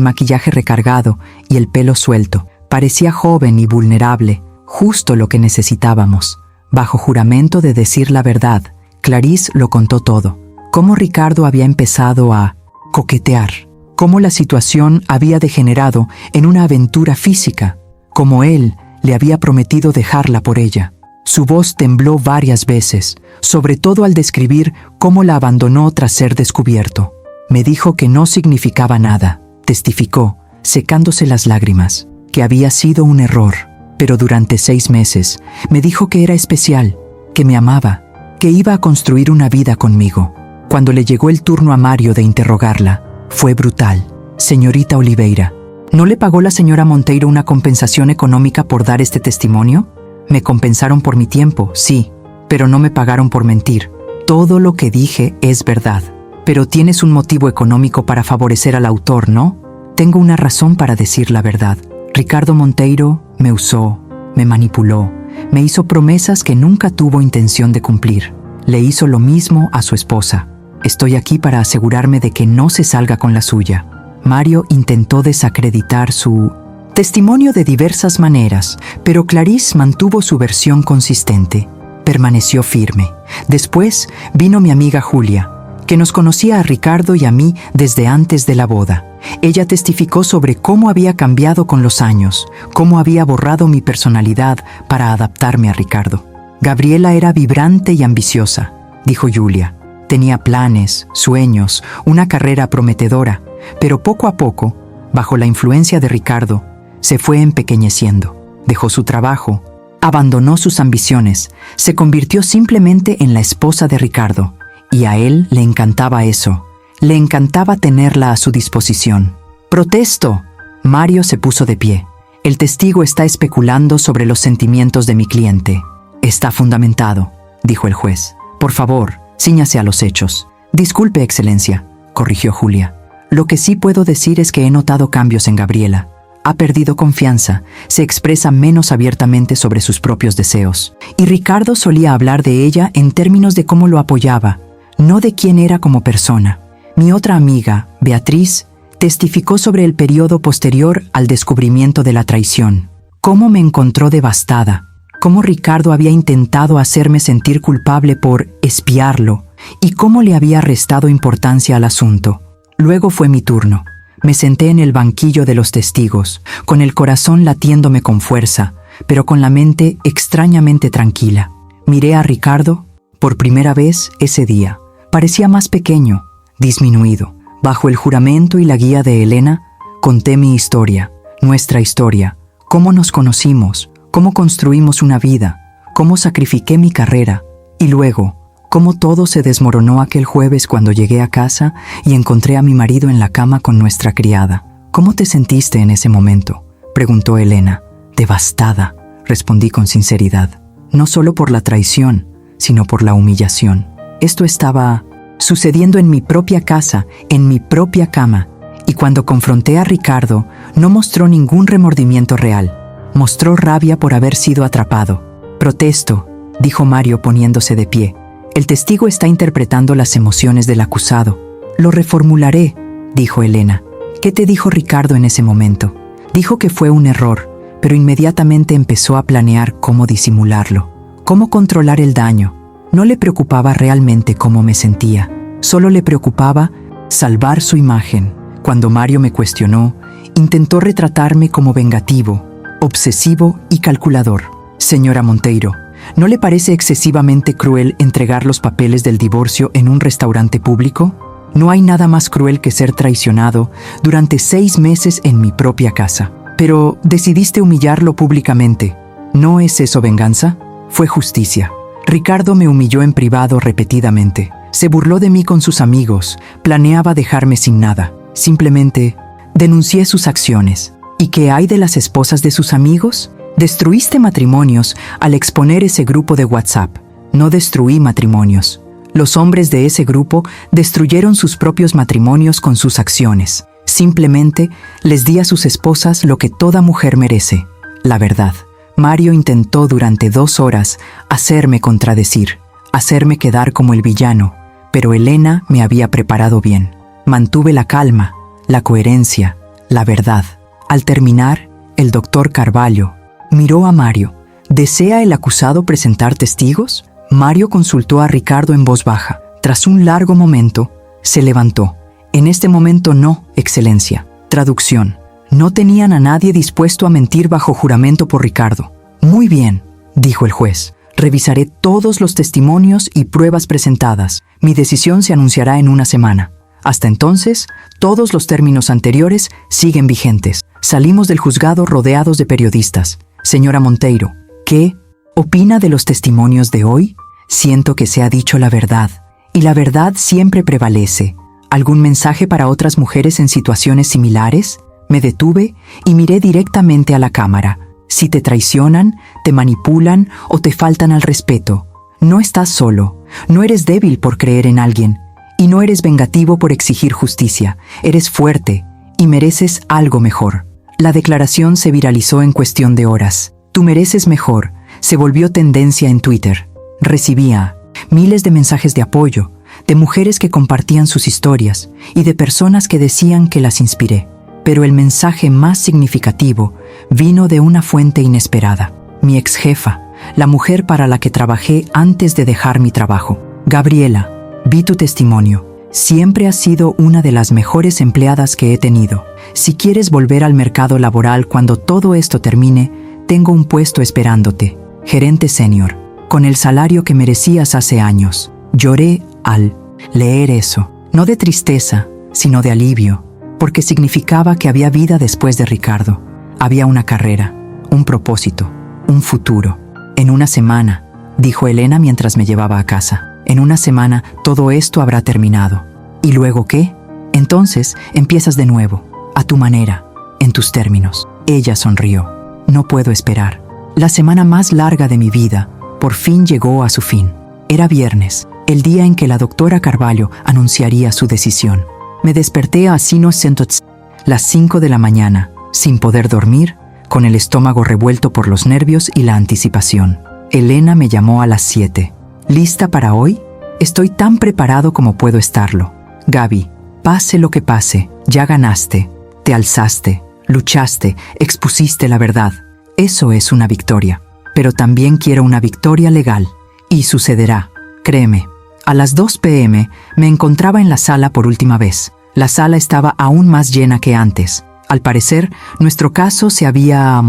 maquillaje recargado y el pelo suelto. Parecía joven y vulnerable, justo lo que necesitábamos. Bajo juramento de decir la verdad, Clarice lo contó todo. Cómo Ricardo había empezado a coquetear, cómo la situación había degenerado en una aventura física, cómo él le había prometido dejarla por ella. Su voz tembló varias veces, sobre todo al describir cómo la abandonó tras ser descubierto. Me dijo que no significaba nada, testificó, secándose las lágrimas, que había sido un error, pero durante 6 meses me dijo que era especial, que me amaba, que iba a construir una vida conmigo. Cuando le llegó el turno a Mario de interrogarla, fue brutal. Señorita Oliveira, ¿no le pagó la señora Monteiro una compensación económica por dar este testimonio? Me compensaron por mi tiempo, sí, pero no me pagaron por mentir. Todo lo que dije es verdad. Pero tienes un motivo económico para favorecer al autor, ¿no? Tengo una razón para decir la verdad. Ricardo Monteiro me usó, me manipuló, me hizo promesas que nunca tuvo intención de cumplir. Le hizo lo mismo a su esposa. Estoy aquí para asegurarme de que no se salga con la suya. Mario intentó desacreditar su testimonio de diversas maneras, pero Clarice mantuvo su versión consistente. Permaneció firme. Después vino mi amiga Julia, que nos conocía a Ricardo y a mí desde antes de la boda. Ella testificó sobre cómo había cambiado con los años, cómo había borrado mi personalidad para adaptarme a Ricardo. Gabriela era vibrante y ambiciosa, dijo Julia. Tenía planes, sueños, una carrera prometedora, pero poco a poco, bajo la influencia de Ricardo, se fue empequeñeciendo. Dejó su trabajo, abandonó sus ambiciones, se convirtió simplemente en la esposa de Ricardo. Y a él le encantaba eso. Le encantaba tenerla a su disposición. ¡Protesto! Mario se puso de pie. El testigo está especulando sobre los sentimientos de mi cliente. Está fundamentado, dijo el juez. Por favor, cíñase a los hechos. Disculpe, Excelencia, corrigió Julia. Lo que sí puedo decir es que he notado cambios en Gabriela. ha perdido confianza, se expresa menos abiertamente sobre sus propios deseos. Y Ricardo solía hablar de ella en términos de cómo lo apoyaba, no de quién era como persona. Mi otra amiga, Beatriz, testificó sobre el periodo posterior al descubrimiento de la traición. Cómo me encontró devastada, cómo Ricardo había intentado hacerme sentir culpable por espiarlo y cómo le había restado importancia al asunto. Luego fue mi turno. Me senté en el banquillo de los testigos, con el corazón latiéndome con fuerza, pero con la mente extrañamente tranquila. Miré a Ricardo por primera vez ese día. Parecía más pequeño, disminuido. Bajo el juramento y la guía de Elena, conté mi historia, nuestra historia, cómo nos conocimos, cómo construimos una vida, cómo sacrifiqué mi carrera y luego, cómo todo se desmoronó aquel jueves cuando llegué a casa y encontré a mi marido en la cama con nuestra criada. ¿Cómo te sentiste en ese momento?, preguntó Elena. Devastada, respondí con sinceridad. No solo por la traición, sino por la humillación. Esto estaba sucediendo en mi propia casa, en mi propia cama, y cuando confronté a Ricardo, no mostró ningún remordimiento real. Mostró rabia por haber sido atrapado. Protesto, dijo Mario poniéndose de pie. El testigo está interpretando las emociones del acusado. Lo reformularé, dijo Elena. ¿Qué te dijo Ricardo en ese momento? Dijo que fue un error, pero inmediatamente empezó a planear cómo disimularlo, cómo controlar el daño. No le preocupaba realmente cómo me sentía, solo le preocupaba salvar su imagen. Cuando Mario me cuestionó, intentó retratarme como vengativo, obsesivo y calculador. Señora Monteiro, ¿no le parece excesivamente cruel entregar los papeles del divorcio en un restaurante público? No hay nada más cruel que ser traicionado durante 6 meses en mi propia casa. Pero decidiste humillarlo públicamente. ¿No es eso venganza? Fue justicia. Ricardo me humilló en privado repetidamente. Se burló de mí con sus amigos, planeaba dejarme sin nada. Simplemente denuncié sus acciones. ¿Y qué hay de las esposas de sus amigos? Destruiste matrimonios al exponer ese grupo de WhatsApp. No destruí matrimonios. Los hombres de ese grupo destruyeron sus propios matrimonios con sus acciones. Simplemente les di a sus esposas lo que toda mujer merece, la verdad. Mario intentó durante 2 horas hacerme contradecir, hacerme quedar como el villano, pero Elena me había preparado bien. Mantuve la calma, la coherencia, la verdad. Al terminar, el doctor Carvalho miró a Mario. ¿Desea el acusado presentar testigos? Mario consultó a Ricardo en voz baja. Tras un largo momento, se levantó. En este momento no, Excelencia. Traducción. No tenían a nadie dispuesto a mentir bajo juramento por Ricardo. Muy bien, dijo el juez. Revisaré todos los testimonios y pruebas presentadas. Mi decisión se anunciará en una semana. Hasta entonces, todos los términos anteriores siguen vigentes. Salimos del juzgado rodeados de periodistas. Señora Monteiro, ¿qué opina de los testimonios de hoy? Siento que se ha dicho la verdad, y la verdad siempre prevalece. ¿Algún mensaje para otras mujeres en situaciones similares? Me detuve y miré directamente a la cámara. Si te traicionan, te manipulan o te faltan al respeto, no estás solo, no eres débil por creer en alguien, y no eres vengativo por exigir justicia, eres fuerte y mereces algo mejor. La declaración se viralizó en cuestión de horas. Tú mereces mejor, se volvió tendencia en Twitter. Recibía miles de mensajes de apoyo, de mujeres que compartían sus historias y de personas que decían que las inspiré. Pero el mensaje más significativo vino de una fuente inesperada. Mi ex jefa, la mujer para la que trabajé antes de dejar mi trabajo. Gabriela, vi tu testimonio. Siempre has sido una de las mejores empleadas que he tenido. Si quieres volver al mercado laboral cuando todo esto termine, tengo un puesto esperándote. Gerente senior, con el salario que merecías hace años. Lloré al leer eso, no de tristeza, sino de alivio, porque significaba que había vida después de Ricardo. Había una carrera, un propósito, un futuro. En una semana, dijo Elena mientras me llevaba a casa. En una semana todo esto habrá terminado. ¿Y luego qué? Entonces empiezas de nuevo, a tu manera, en tus términos. Ella sonrió. No puedo esperar. La semana más larga de mi vida por fin llegó a su fin. Era viernes, el día en que la doctora Carvalho anunciaría su decisión. Me desperté a las 5 de la mañana, sin poder dormir, con el estómago revuelto por los nervios y la anticipación. Elena me llamó a las 7. ¿Lista para hoy? Estoy tan preparado como puedo estarlo. Gaby, pase lo que pase, ya ganaste, te alzaste, luchaste, expusiste la verdad. Eso es una victoria. Pero también quiero una victoria legal. Y sucederá, créeme. A las 2 p.m. me encontraba en la sala por última vez. La sala estaba aún más llena que antes. Al parecer, nuestro caso se había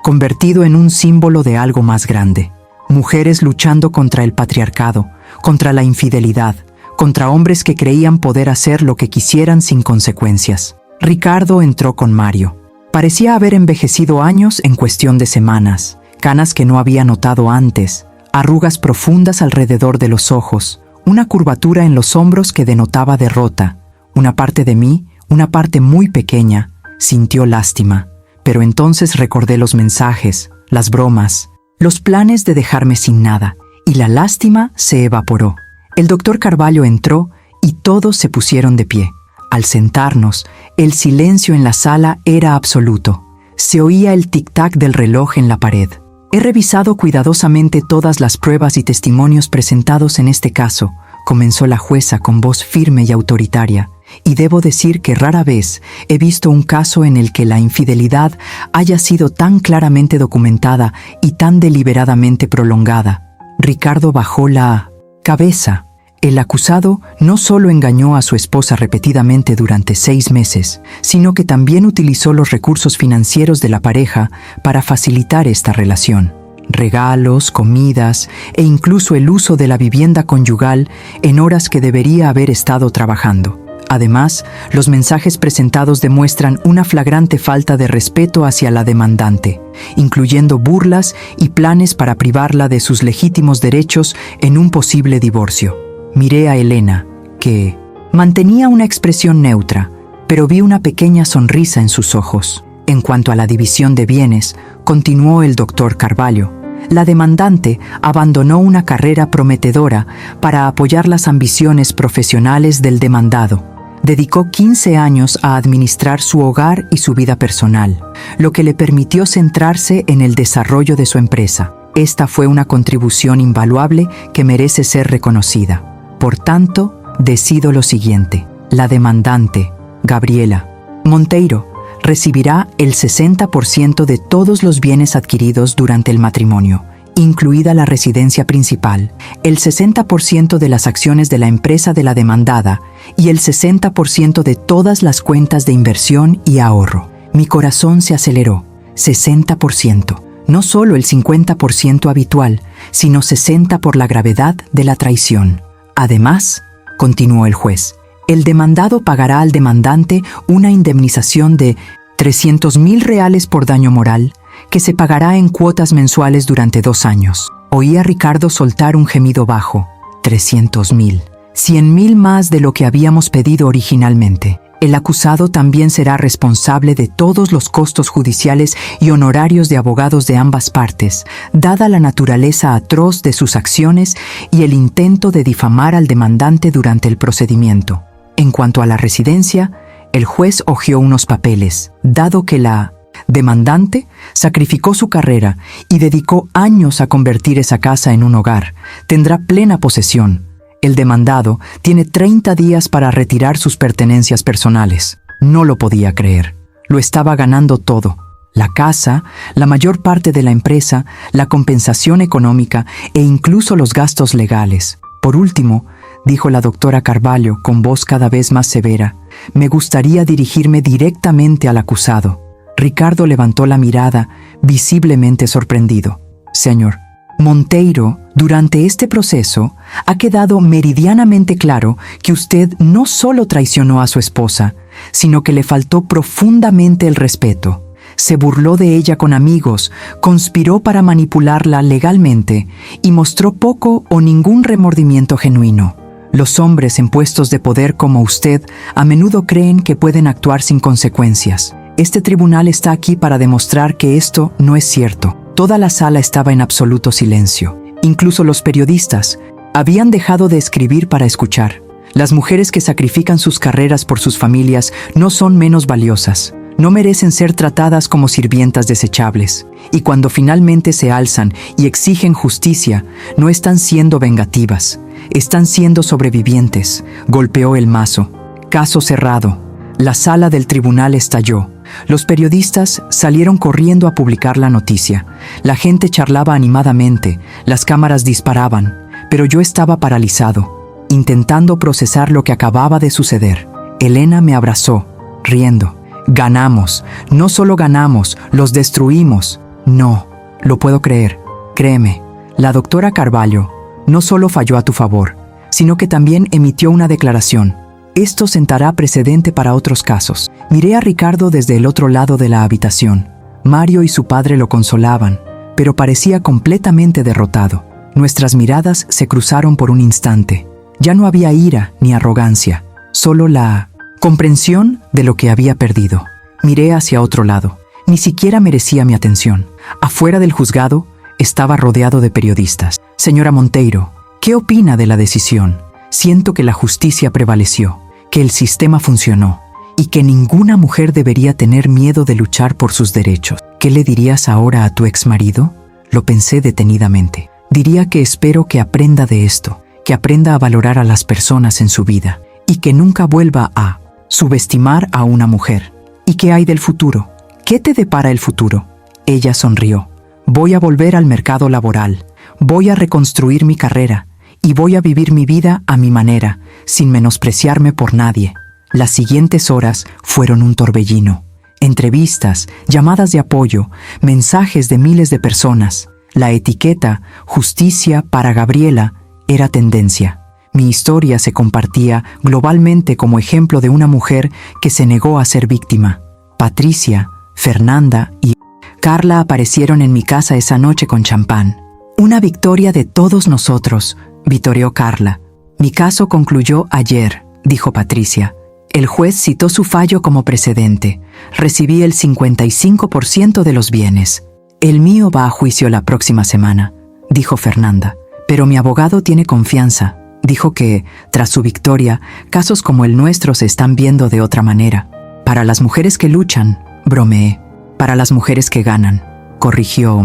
convertido en un símbolo de algo más grande. Mujeres luchando contra el patriarcado, contra la infidelidad, contra hombres que creían poder hacer lo que quisieran sin consecuencias. Ricardo entró con Mario. Parecía haber envejecido años en cuestión de semanas, canas que no había notado antes, arrugas profundas alrededor de los ojos, una curvatura en los hombros que denotaba derrota. Una parte de mí, una parte muy pequeña, sintió lástima, pero entonces recordé los mensajes, las bromas, los planes de dejarme sin nada, y la lástima se evaporó. El doctor Carvalho entró y todos se pusieron de pie. Al sentarnos, el silencio en la sala era absoluto. Se oía el tic-tac del reloj en la pared. He revisado cuidadosamente todas las pruebas y testimonios presentados en este caso, comenzó la jueza con voz firme y autoritaria, y debo decir que rara vez he visto un caso en el que la infidelidad haya sido tan claramente documentada y tan deliberadamente prolongada. Ricardo bajó la cabeza. El acusado no solo engañó a su esposa repetidamente durante 6 meses, sino que también utilizó los recursos financieros de la pareja para facilitar esta relación. Regalos, comidas e incluso el uso de la vivienda conyugal en horas que debería haber estado trabajando. Además, los mensajes presentados demuestran una flagrante falta de respeto hacia la demandante, incluyendo burlas y planes para privarla de sus legítimos derechos en un posible divorcio. Miré a Elena, que mantenía una expresión neutra, pero vi una pequeña sonrisa en sus ojos. En cuanto a la división de bienes, continuó el doctor Carvalho, la demandante abandonó una carrera prometedora para apoyar las ambiciones profesionales del demandado. Dedicó 15 años a administrar su hogar y su vida personal, lo que le permitió centrarse en el desarrollo de su empresa. Esta fue una contribución invaluable que merece ser reconocida. Por tanto, decido lo siguiente. La demandante, Gabriela Monteiro, recibirá el 60% de todos los bienes adquiridos durante el matrimonio, incluida la residencia principal, el 60% de las acciones de la empresa de la demandada y el 60% de todas las cuentas de inversión y ahorro. Mi corazón se aceleró. 60%. No solo el 50% habitual, sino 60% por la gravedad de la traición. Además, continuó el juez, el demandado pagará al demandante una indemnización de 300,000 reales por daño moral, que se pagará en cuotas mensuales durante 2 años. Oí a Ricardo soltar un gemido bajo. 300,000. 100,000 más de lo que habíamos pedido originalmente. El acusado también será responsable de todos los costos judiciales y honorarios de abogados de ambas partes, dada la naturaleza atroz de sus acciones y el intento de difamar al demandante durante el procedimiento. En cuanto a la residencia, el juez hojeó unos papeles, dado que la demandante sacrificó su carrera y dedicó años a convertir esa casa en un hogar. Tendrá plena posesión. El demandado tiene 30 días para retirar sus pertenencias personales. No lo podía creer. Lo estaba ganando todo. La casa, la mayor parte de la empresa, la compensación económica e incluso los gastos legales. Por último, dijo la doctora Carvalho con voz cada vez más severa, me gustaría dirigirme directamente al acusado. Ricardo levantó la mirada, visiblemente sorprendido. Señor Monteiro, durante este proceso ha quedado meridianamente claro que usted no solo traicionó a su esposa, sino que le faltó profundamente el respeto. Se burló de ella con amigos, conspiró para manipularla legalmente y mostró poco o ningún remordimiento genuino. Los hombres en puestos de poder como usted a menudo creen que pueden actuar sin consecuencias. Este tribunal está aquí para demostrar que esto no es cierto. Toda la sala estaba en absoluto silencio. Incluso los periodistas habían dejado de escribir para escuchar. Las mujeres que sacrifican sus carreras por sus familias no son menos valiosas. No merecen ser tratadas como sirvientas desechables. Y cuando finalmente se alzan y exigen justicia, no están siendo vengativas, están siendo sobrevivientes. Golpeó el mazo. Caso cerrado. La sala del tribunal estalló. Los periodistas salieron corriendo a publicar la noticia. La gente charlaba animadamente, las cámaras disparaban, pero yo estaba paralizado, intentando procesar lo que acababa de suceder. Elena me abrazó, riendo. Ganamos, no solo ganamos, los destruimos. No, lo puedo creer. Créeme, la doctora Carvalho no solo falló a tu favor, sino que también emitió una declaración. Esto sentará precedente para otros casos. Miré a Ricardo desde el otro lado de la habitación. Mario y su padre lo consolaban, pero parecía completamente derrotado. Nuestras miradas se cruzaron por un instante. Ya no había ira ni arrogancia, solo la comprensión de lo que había perdido. Miré hacia otro lado. Ni siquiera merecía mi atención. Afuera del juzgado estaba rodeado de periodistas. Señora Monteiro, ¿qué opina de la decisión? Siento que la justicia prevaleció, que el sistema funcionó y que ninguna mujer debería tener miedo de luchar por sus derechos. ¿Qué le dirías ahora a tu exmarido? Lo pensé detenidamente. Diría que espero que aprenda de esto, que aprenda a valorar a las personas en su vida y que nunca vuelva a subestimar a una mujer. ¿Y qué hay del futuro? ¿Qué te depara el futuro? Ella sonrió. Voy a volver al mercado laboral, voy a reconstruir mi carrera y voy a vivir mi vida a mi manera, sin menospreciarme por nadie. Las siguientes horas fueron un torbellino. Entrevistas, llamadas de apoyo, mensajes de miles de personas. La etiqueta "Justicia para Gabriela" era tendencia. Mi historia se compartía globalmente como ejemplo de una mujer que se negó a ser víctima. Patricia, Fernanda y Carla aparecieron en mi casa esa noche con champán. Una victoria de todos nosotros, vitoreó Carla. Mi caso concluyó ayer, dijo Patricia. El juez citó su fallo como precedente. Recibí el 55% de los bienes. El mío va a juicio la próxima semana, dijo Fernanda. Pero mi abogado tiene confianza. Dijo que, tras su victoria, casos como el nuestro se están viendo de otra manera. Para las mujeres que luchan, bromeé. Para las mujeres que ganan, corrigió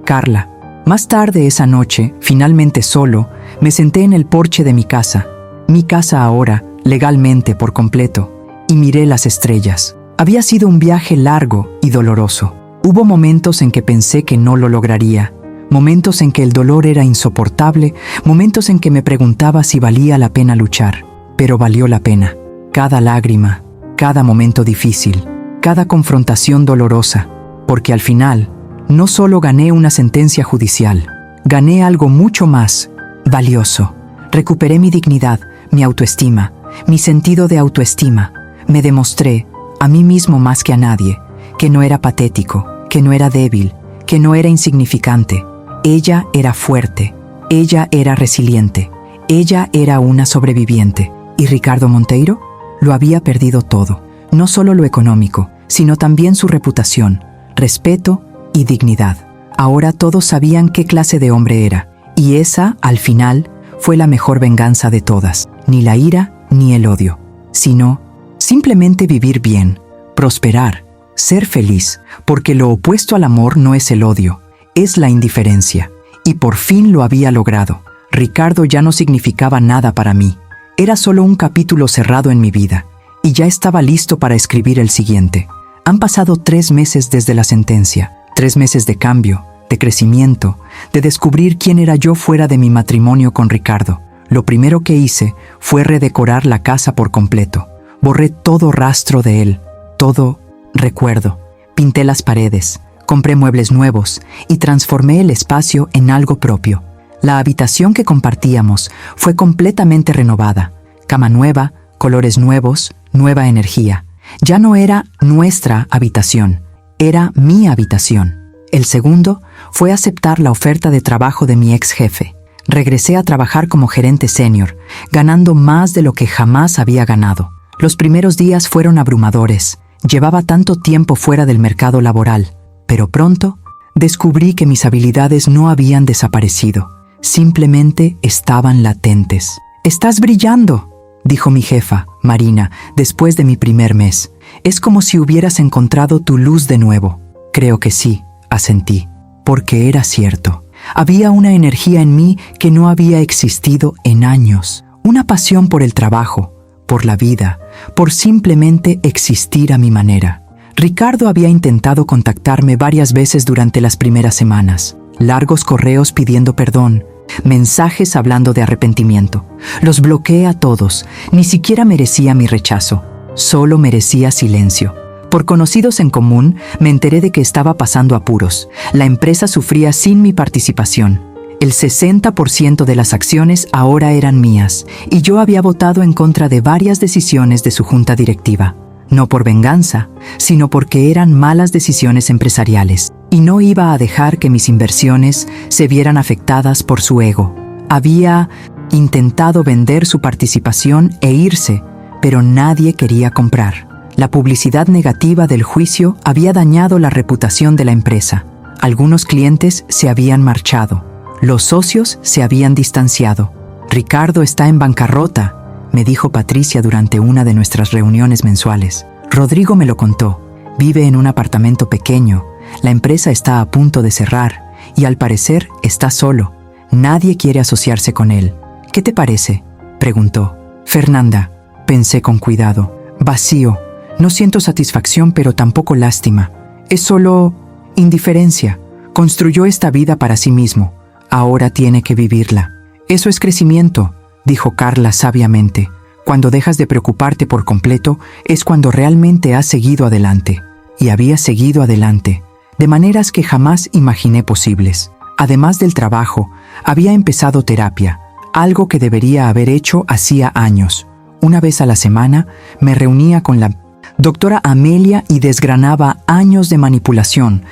Carla. Más tarde esa noche, finalmente solo, me senté en el porche de mi casa ahora, legalmente por completo, y miré las estrellas. Había sido un viaje largo y doloroso. Hubo momentos en que pensé que no lo lograría, momentos en que el dolor era insoportable, momentos en que me preguntaba si valía la pena luchar. Pero valió la pena. Cada lágrima, cada momento difícil, cada confrontación dolorosa, porque al final, no solo gané una sentencia judicial, gané algo mucho más valioso. Recuperé mi dignidad, mi autoestima, mi sentido de autoestima. Me demostré, a mí mismo más que a nadie, que no era patético, que no era débil, que no era insignificante. Ella era fuerte, ella era resiliente, ella era una sobreviviente. ¿Y Ricardo Monteiro? Lo había perdido todo, no solo lo económico, sino también su reputación, respeto y dignidad. Ahora todos sabían qué clase de hombre era, y esa, al final, fue la mejor venganza de todas. Ni la ira ni el odio, sino simplemente vivir bien, prosperar, ser feliz, porque lo opuesto al amor no es el odio, es la indiferencia. Y por fin lo había logrado. Ricardo ya no significaba nada para mí. Era solo un capítulo cerrado en mi vida, y ya estaba listo para escribir el siguiente. Han pasado 3 meses desde la sentencia, 3 meses de cambio, de crecimiento, de descubrir quién era yo fuera de mi matrimonio con Ricardo. Lo primero que hice fue redecorar la casa por completo. Borré todo rastro de él, todo recuerdo. Pinté las paredes, compré muebles nuevos y transformé el espacio en algo propio. La habitación que compartíamos fue completamente renovada. Cama nueva, colores nuevos, nueva energía. Ya no era nuestra habitación, era mi habitación. El segundo fue aceptar la oferta de trabajo de mi ex jefe. Regresé a trabajar como gerente senior, ganando más de lo que jamás había ganado. Los primeros días fueron abrumadores. Llevaba tanto tiempo fuera del mercado laboral, pero pronto descubrí que mis habilidades no habían desaparecido. Simplemente estaban latentes. «Estás brillando», dijo mi jefa, Marina, después de mi primer mes. Es como si hubieras encontrado tu luz de nuevo. Creo que sí, asentí, porque era cierto. Había una energía en mí que no había existido en años. Una pasión por el trabajo, por la vida, por simplemente existir a mi manera. Ricardo había intentado contactarme varias veces durante las primeras semanas. Largos correos pidiendo perdón, mensajes hablando de arrepentimiento. Los bloqueé a todos. Ni siquiera merecía mi rechazo. Solo merecía silencio. Por conocidos en común, me enteré de que estaba pasando apuros. La empresa sufría sin mi participación. El 60% de las acciones ahora eran mías, y yo había votado en contra de varias decisiones de su junta directiva. No por venganza, sino porque eran malas decisiones empresariales, y no iba a dejar que mis inversiones se vieran afectadas por su ego. Había intentado vender su participación e irse, pero nadie quería comprar. La publicidad negativa del juicio había dañado la reputación de la empresa. Algunos clientes se habían marchado. Los socios se habían distanciado. Ricardo está en bancarrota, me dijo Patricia durante una de nuestras reuniones mensuales. Rodrigo me lo contó. Vive en un apartamento pequeño. La empresa está a punto de cerrar y al parecer está solo. Nadie quiere asociarse con él. ¿Qué te parece?, preguntó. Fernanda, pensé con cuidado. Vacío. No siento satisfacción, pero tampoco lástima. Es solo indiferencia. Construyó esta vida para sí mismo. Ahora tiene que vivirla. Eso es crecimiento, dijo Carla sabiamente. Cuando dejas de preocuparte por completo, es cuando realmente has seguido adelante. Y había seguido adelante, de maneras que jamás imaginé posibles. Además del trabajo, había empezado terapia, algo que debería haber hecho hacía años. Una vez a la semana, me reunía con la doctora Amelia y desgranaba años de manipulación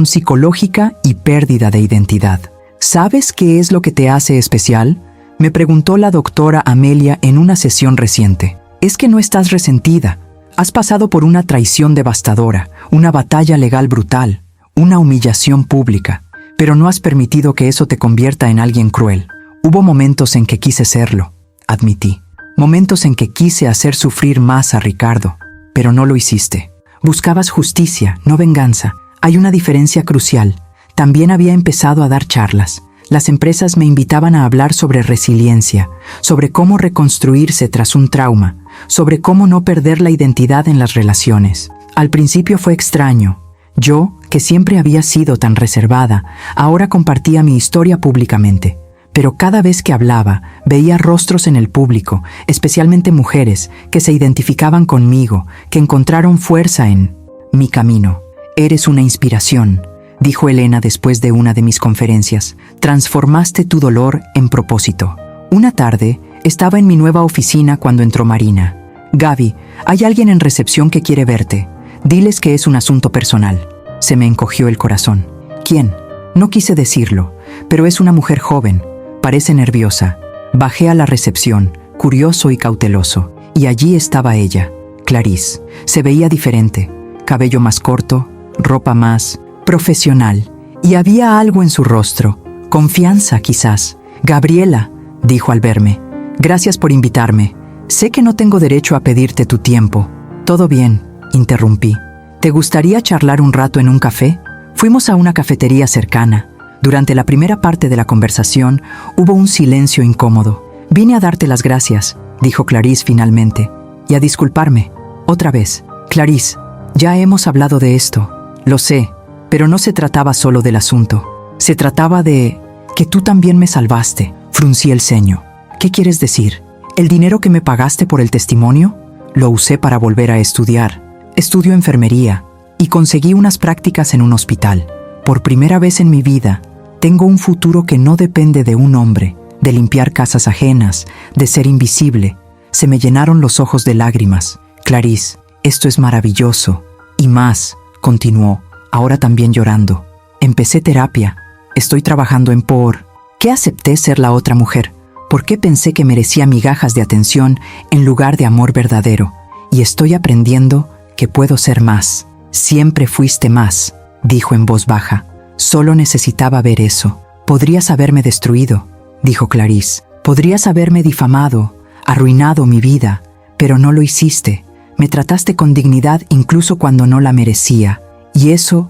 psicológica y pérdida de identidad. ¿Sabes qué es lo que te hace especial?, me preguntó la doctora Amelia en una sesión reciente. Es que no estás resentida. Has pasado por una traición devastadora, una batalla legal brutal, una humillación pública, pero no has permitido que eso te convierta en alguien cruel. Hubo momentos en que quise serlo, admití. Momentos en que quise hacer sufrir más a Ricardo, pero no lo hiciste. Buscabas justicia, no venganza. Hay una diferencia crucial. También había empezado a dar charlas. Las empresas me invitaban a hablar sobre resiliencia, sobre cómo reconstruirse tras un trauma, sobre cómo no perder la identidad en las relaciones. Al principio fue extraño. Yo, que siempre había sido tan reservada, ahora compartía mi historia públicamente. Pero cada vez que hablaba, veía rostros en el público, especialmente mujeres, que se identificaban conmigo, que encontraron fuerza en mi camino. Eres una inspiración, dijo Elena después de una de mis conferencias. Transformaste tu dolor en propósito. Una tarde, estaba en mi nueva oficina cuando entró Marina. Gaby, hay alguien en recepción que quiere verte. Diles que es un asunto personal. Se me encogió el corazón. ¿Quién? No quise decirlo, pero es una mujer joven. Parece nerviosa. Bajé a la recepción, curioso y cauteloso, y allí estaba ella, Clarice. Se veía diferente. Cabello más corto, ropa más profesional, y había algo en su rostro, confianza quizás. Gabriela, dijo al verme, gracias por invitarme. Sé que no tengo derecho a pedirte tu tiempo. Todo bien, interrumpí. ¿Te gustaría charlar un rato en un café? Fuimos a una cafetería cercana. Durante la primera parte de la conversación hubo un silencio incómodo. Vine a darte las gracias, dijo Clarice finalmente, y a disculparme. Otra vez. Clarice, ya hemos hablado de esto. Lo sé. Pero no se trataba solo del asunto. Se trataba de que tú también me salvaste. Fruncí el ceño. ¿Qué quieres decir? ¿El dinero que me pagaste por el testimonio? Lo usé para volver a estudiar. Estudio enfermería y conseguí unas prácticas en un hospital. Por primera vez en mi vida, tengo un futuro que no depende de un hombre, de limpiar casas ajenas, de ser invisible. Se me llenaron los ojos de lágrimas. Clarice, esto es maravilloso. Y más, continuó, ahora también llorando. Empecé terapia. Estoy trabajando en ¿por qué acepté ser la otra mujer? ¿Por qué pensé que merecía migajas de atención en lugar de amor verdadero? Y estoy aprendiendo que puedo ser más. Siempre fuiste más, dijo en voz baja. Solo necesitaba ver eso. Podrías haberme destruido, dijo Clarice. Podrías haberme difamado, arruinado mi vida, pero no lo hiciste. Me trataste con dignidad incluso cuando no la merecía. Y eso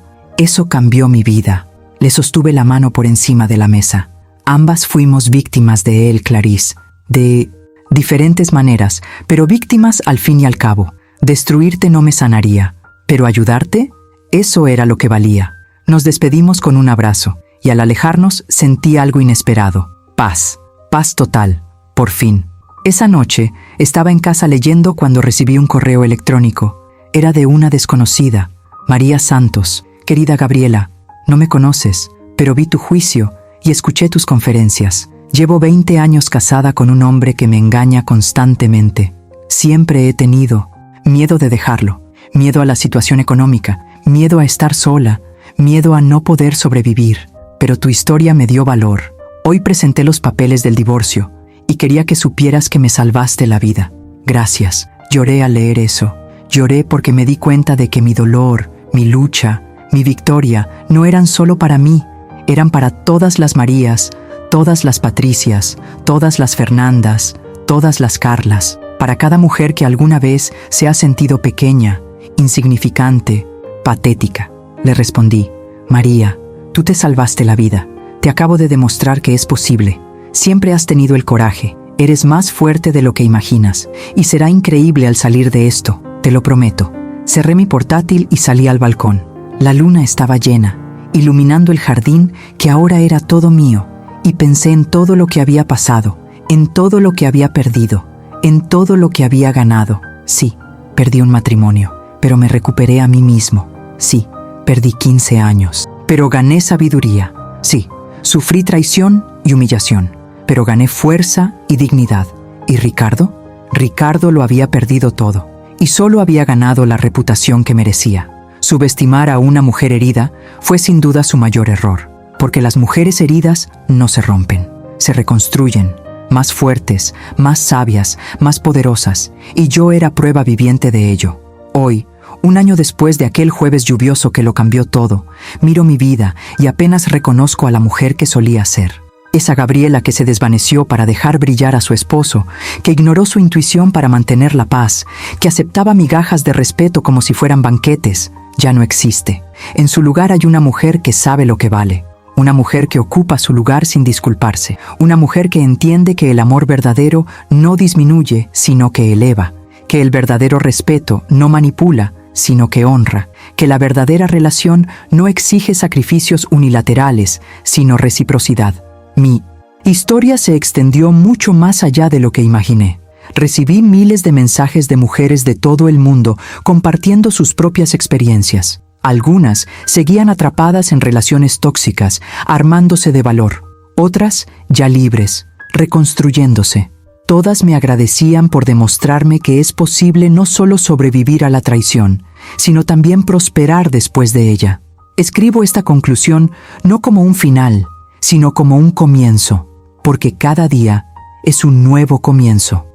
cambió mi vida. Le sostuve la mano por encima de la mesa. Ambas fuimos víctimas de él, Clarice. De diferentes maneras, pero víctimas al fin y al cabo. Destruirte no me sanaría, pero ayudarte, eso era lo que valía. Nos despedimos con un abrazo, y al alejarnos sentí algo inesperado. Paz, paz total, por fin. Esa noche estaba en casa leyendo cuando recibí un correo electrónico. Era de una desconocida. María Santos. Querida Gabriela, no me conoces, pero vi tu juicio y escuché tus conferencias. Llevo 20 años casada con un hombre que me engaña constantemente. Siempre he tenido miedo de dejarlo, miedo a la situación económica, miedo a estar sola, miedo a no poder sobrevivir. Pero tu historia me dio valor. Hoy presenté los papeles del divorcio y quería que supieras que me salvaste la vida. Gracias. Lloré al leer eso. Lloré porque me di cuenta de que mi dolor, mi lucha, mi victoria no eran solo para mí, eran para todas las Marías, todas las Patricias, todas las Fernandas, todas las Carlas, para cada mujer que alguna vez se ha sentido pequeña, insignificante, patética. Le respondí: María, tú te salvaste la vida. Te acabo de demostrar que es posible. Siempre has tenido el coraje. Eres más fuerte de lo que imaginas. Y será increíble al salir de esto, te lo prometo. Cerré mi portátil y salí al balcón. La luna estaba llena, iluminando el jardín que ahora era todo mío. Y pensé en todo lo que había pasado, en todo lo que había perdido, en todo lo que había ganado. Sí, perdí un matrimonio, pero me recuperé a mí mismo. Sí, perdí 15 años, pero gané sabiduría. Sí, sufrí traición y humillación, pero gané fuerza y dignidad. ¿Y Ricardo? Ricardo lo había perdido todo, y solo había ganado la reputación que merecía. Subestimar a una mujer herida fue sin duda su mayor error, porque las mujeres heridas no se rompen, se reconstruyen, más fuertes, más sabias, más poderosas, y yo era prueba viviente de ello. Hoy, un año después de aquel jueves lluvioso que lo cambió todo, miro mi vida y apenas reconozco a la mujer que solía ser. Esa Gabriela que se desvaneció para dejar brillar a su esposo, que ignoró su intuición para mantener la paz, que aceptaba migajas de respeto como si fueran banquetes, ya no existe. En su lugar hay una mujer que sabe lo que vale. Una mujer que ocupa su lugar sin disculparse. Una mujer que entiende que el amor verdadero no disminuye, sino que eleva. Que el verdadero respeto no manipula, sino que honra. Que la verdadera relación no exige sacrificios unilaterales, sino reciprocidad. Mi historia se extendió mucho más allá de lo que imaginé. Recibí miles de mensajes de mujeres de todo el mundo compartiendo sus propias experiencias. Algunas seguían atrapadas en relaciones tóxicas, armándose de valor. Otras, ya libres, reconstruyéndose. Todas me agradecían por demostrarme que es posible no solo sobrevivir a la traición, sino también prosperar después de ella. Escribo esta conclusión no como un final, sino como un comienzo, porque cada día es un nuevo comienzo.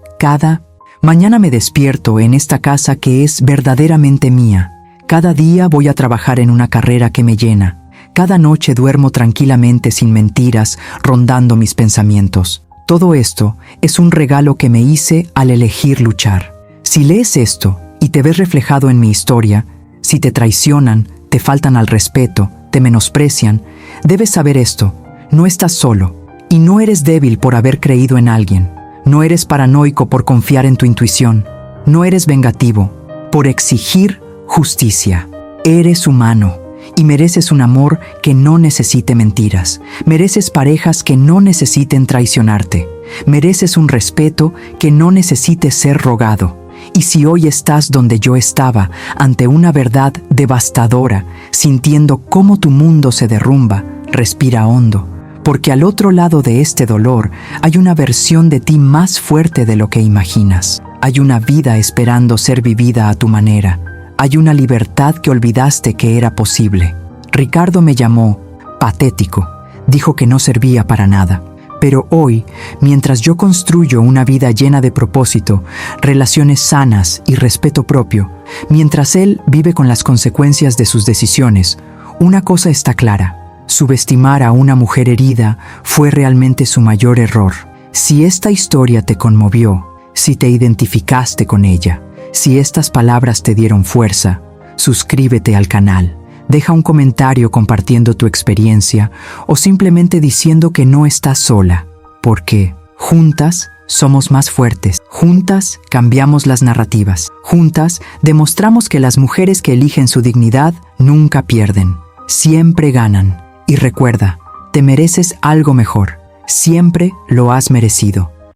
Mañana me despierto en esta casa que es verdaderamente mía. Cada día voy a trabajar en una carrera que me llena. Cada noche duermo tranquilamente sin mentiras, rondando mis pensamientos. Todo esto es un regalo que me hice al elegir luchar. Si lees esto y te ves reflejado en mi historia, si te traicionan, te faltan al respeto, te menosprecian, debes saber esto: no estás solo y no eres débil por haber creído en alguien. No eres paranoico por confiar en tu intuición. No eres vengativo por exigir justicia. Eres humano y mereces un amor que no necesite mentiras. Mereces parejas que no necesiten traicionarte. Mereces un respeto que no necesite ser rogado. Y si hoy estás donde yo estaba, ante una verdad devastadora, sintiendo cómo tu mundo se derrumba, respira hondo. Porque al otro lado de este dolor hay una versión de ti más fuerte de lo que imaginas. Hay una vida esperando ser vivida a tu manera. Hay una libertad que olvidaste que era posible. Ricardo me llamó patético. Dijo que no servía para nada. Pero hoy, mientras yo construyo una vida llena de propósito, relaciones sanas y respeto propio, mientras él vive con las consecuencias de sus decisiones, una cosa está clara: subestimar a una mujer herida fue realmente su mayor error. Si esta historia te conmovió, si te identificaste con ella, Si estas palabras te dieron fuerza, suscríbete al canal, deja un comentario compartiendo tu experiencia o simplemente diciendo que no estás sola, porque juntas somos más fuertes, juntas cambiamos las narrativas, juntas demostramos que las mujeres que eligen su dignidad nunca pierden, siempre ganan. Y recuerda, te mereces algo mejor, siempre lo has merecido.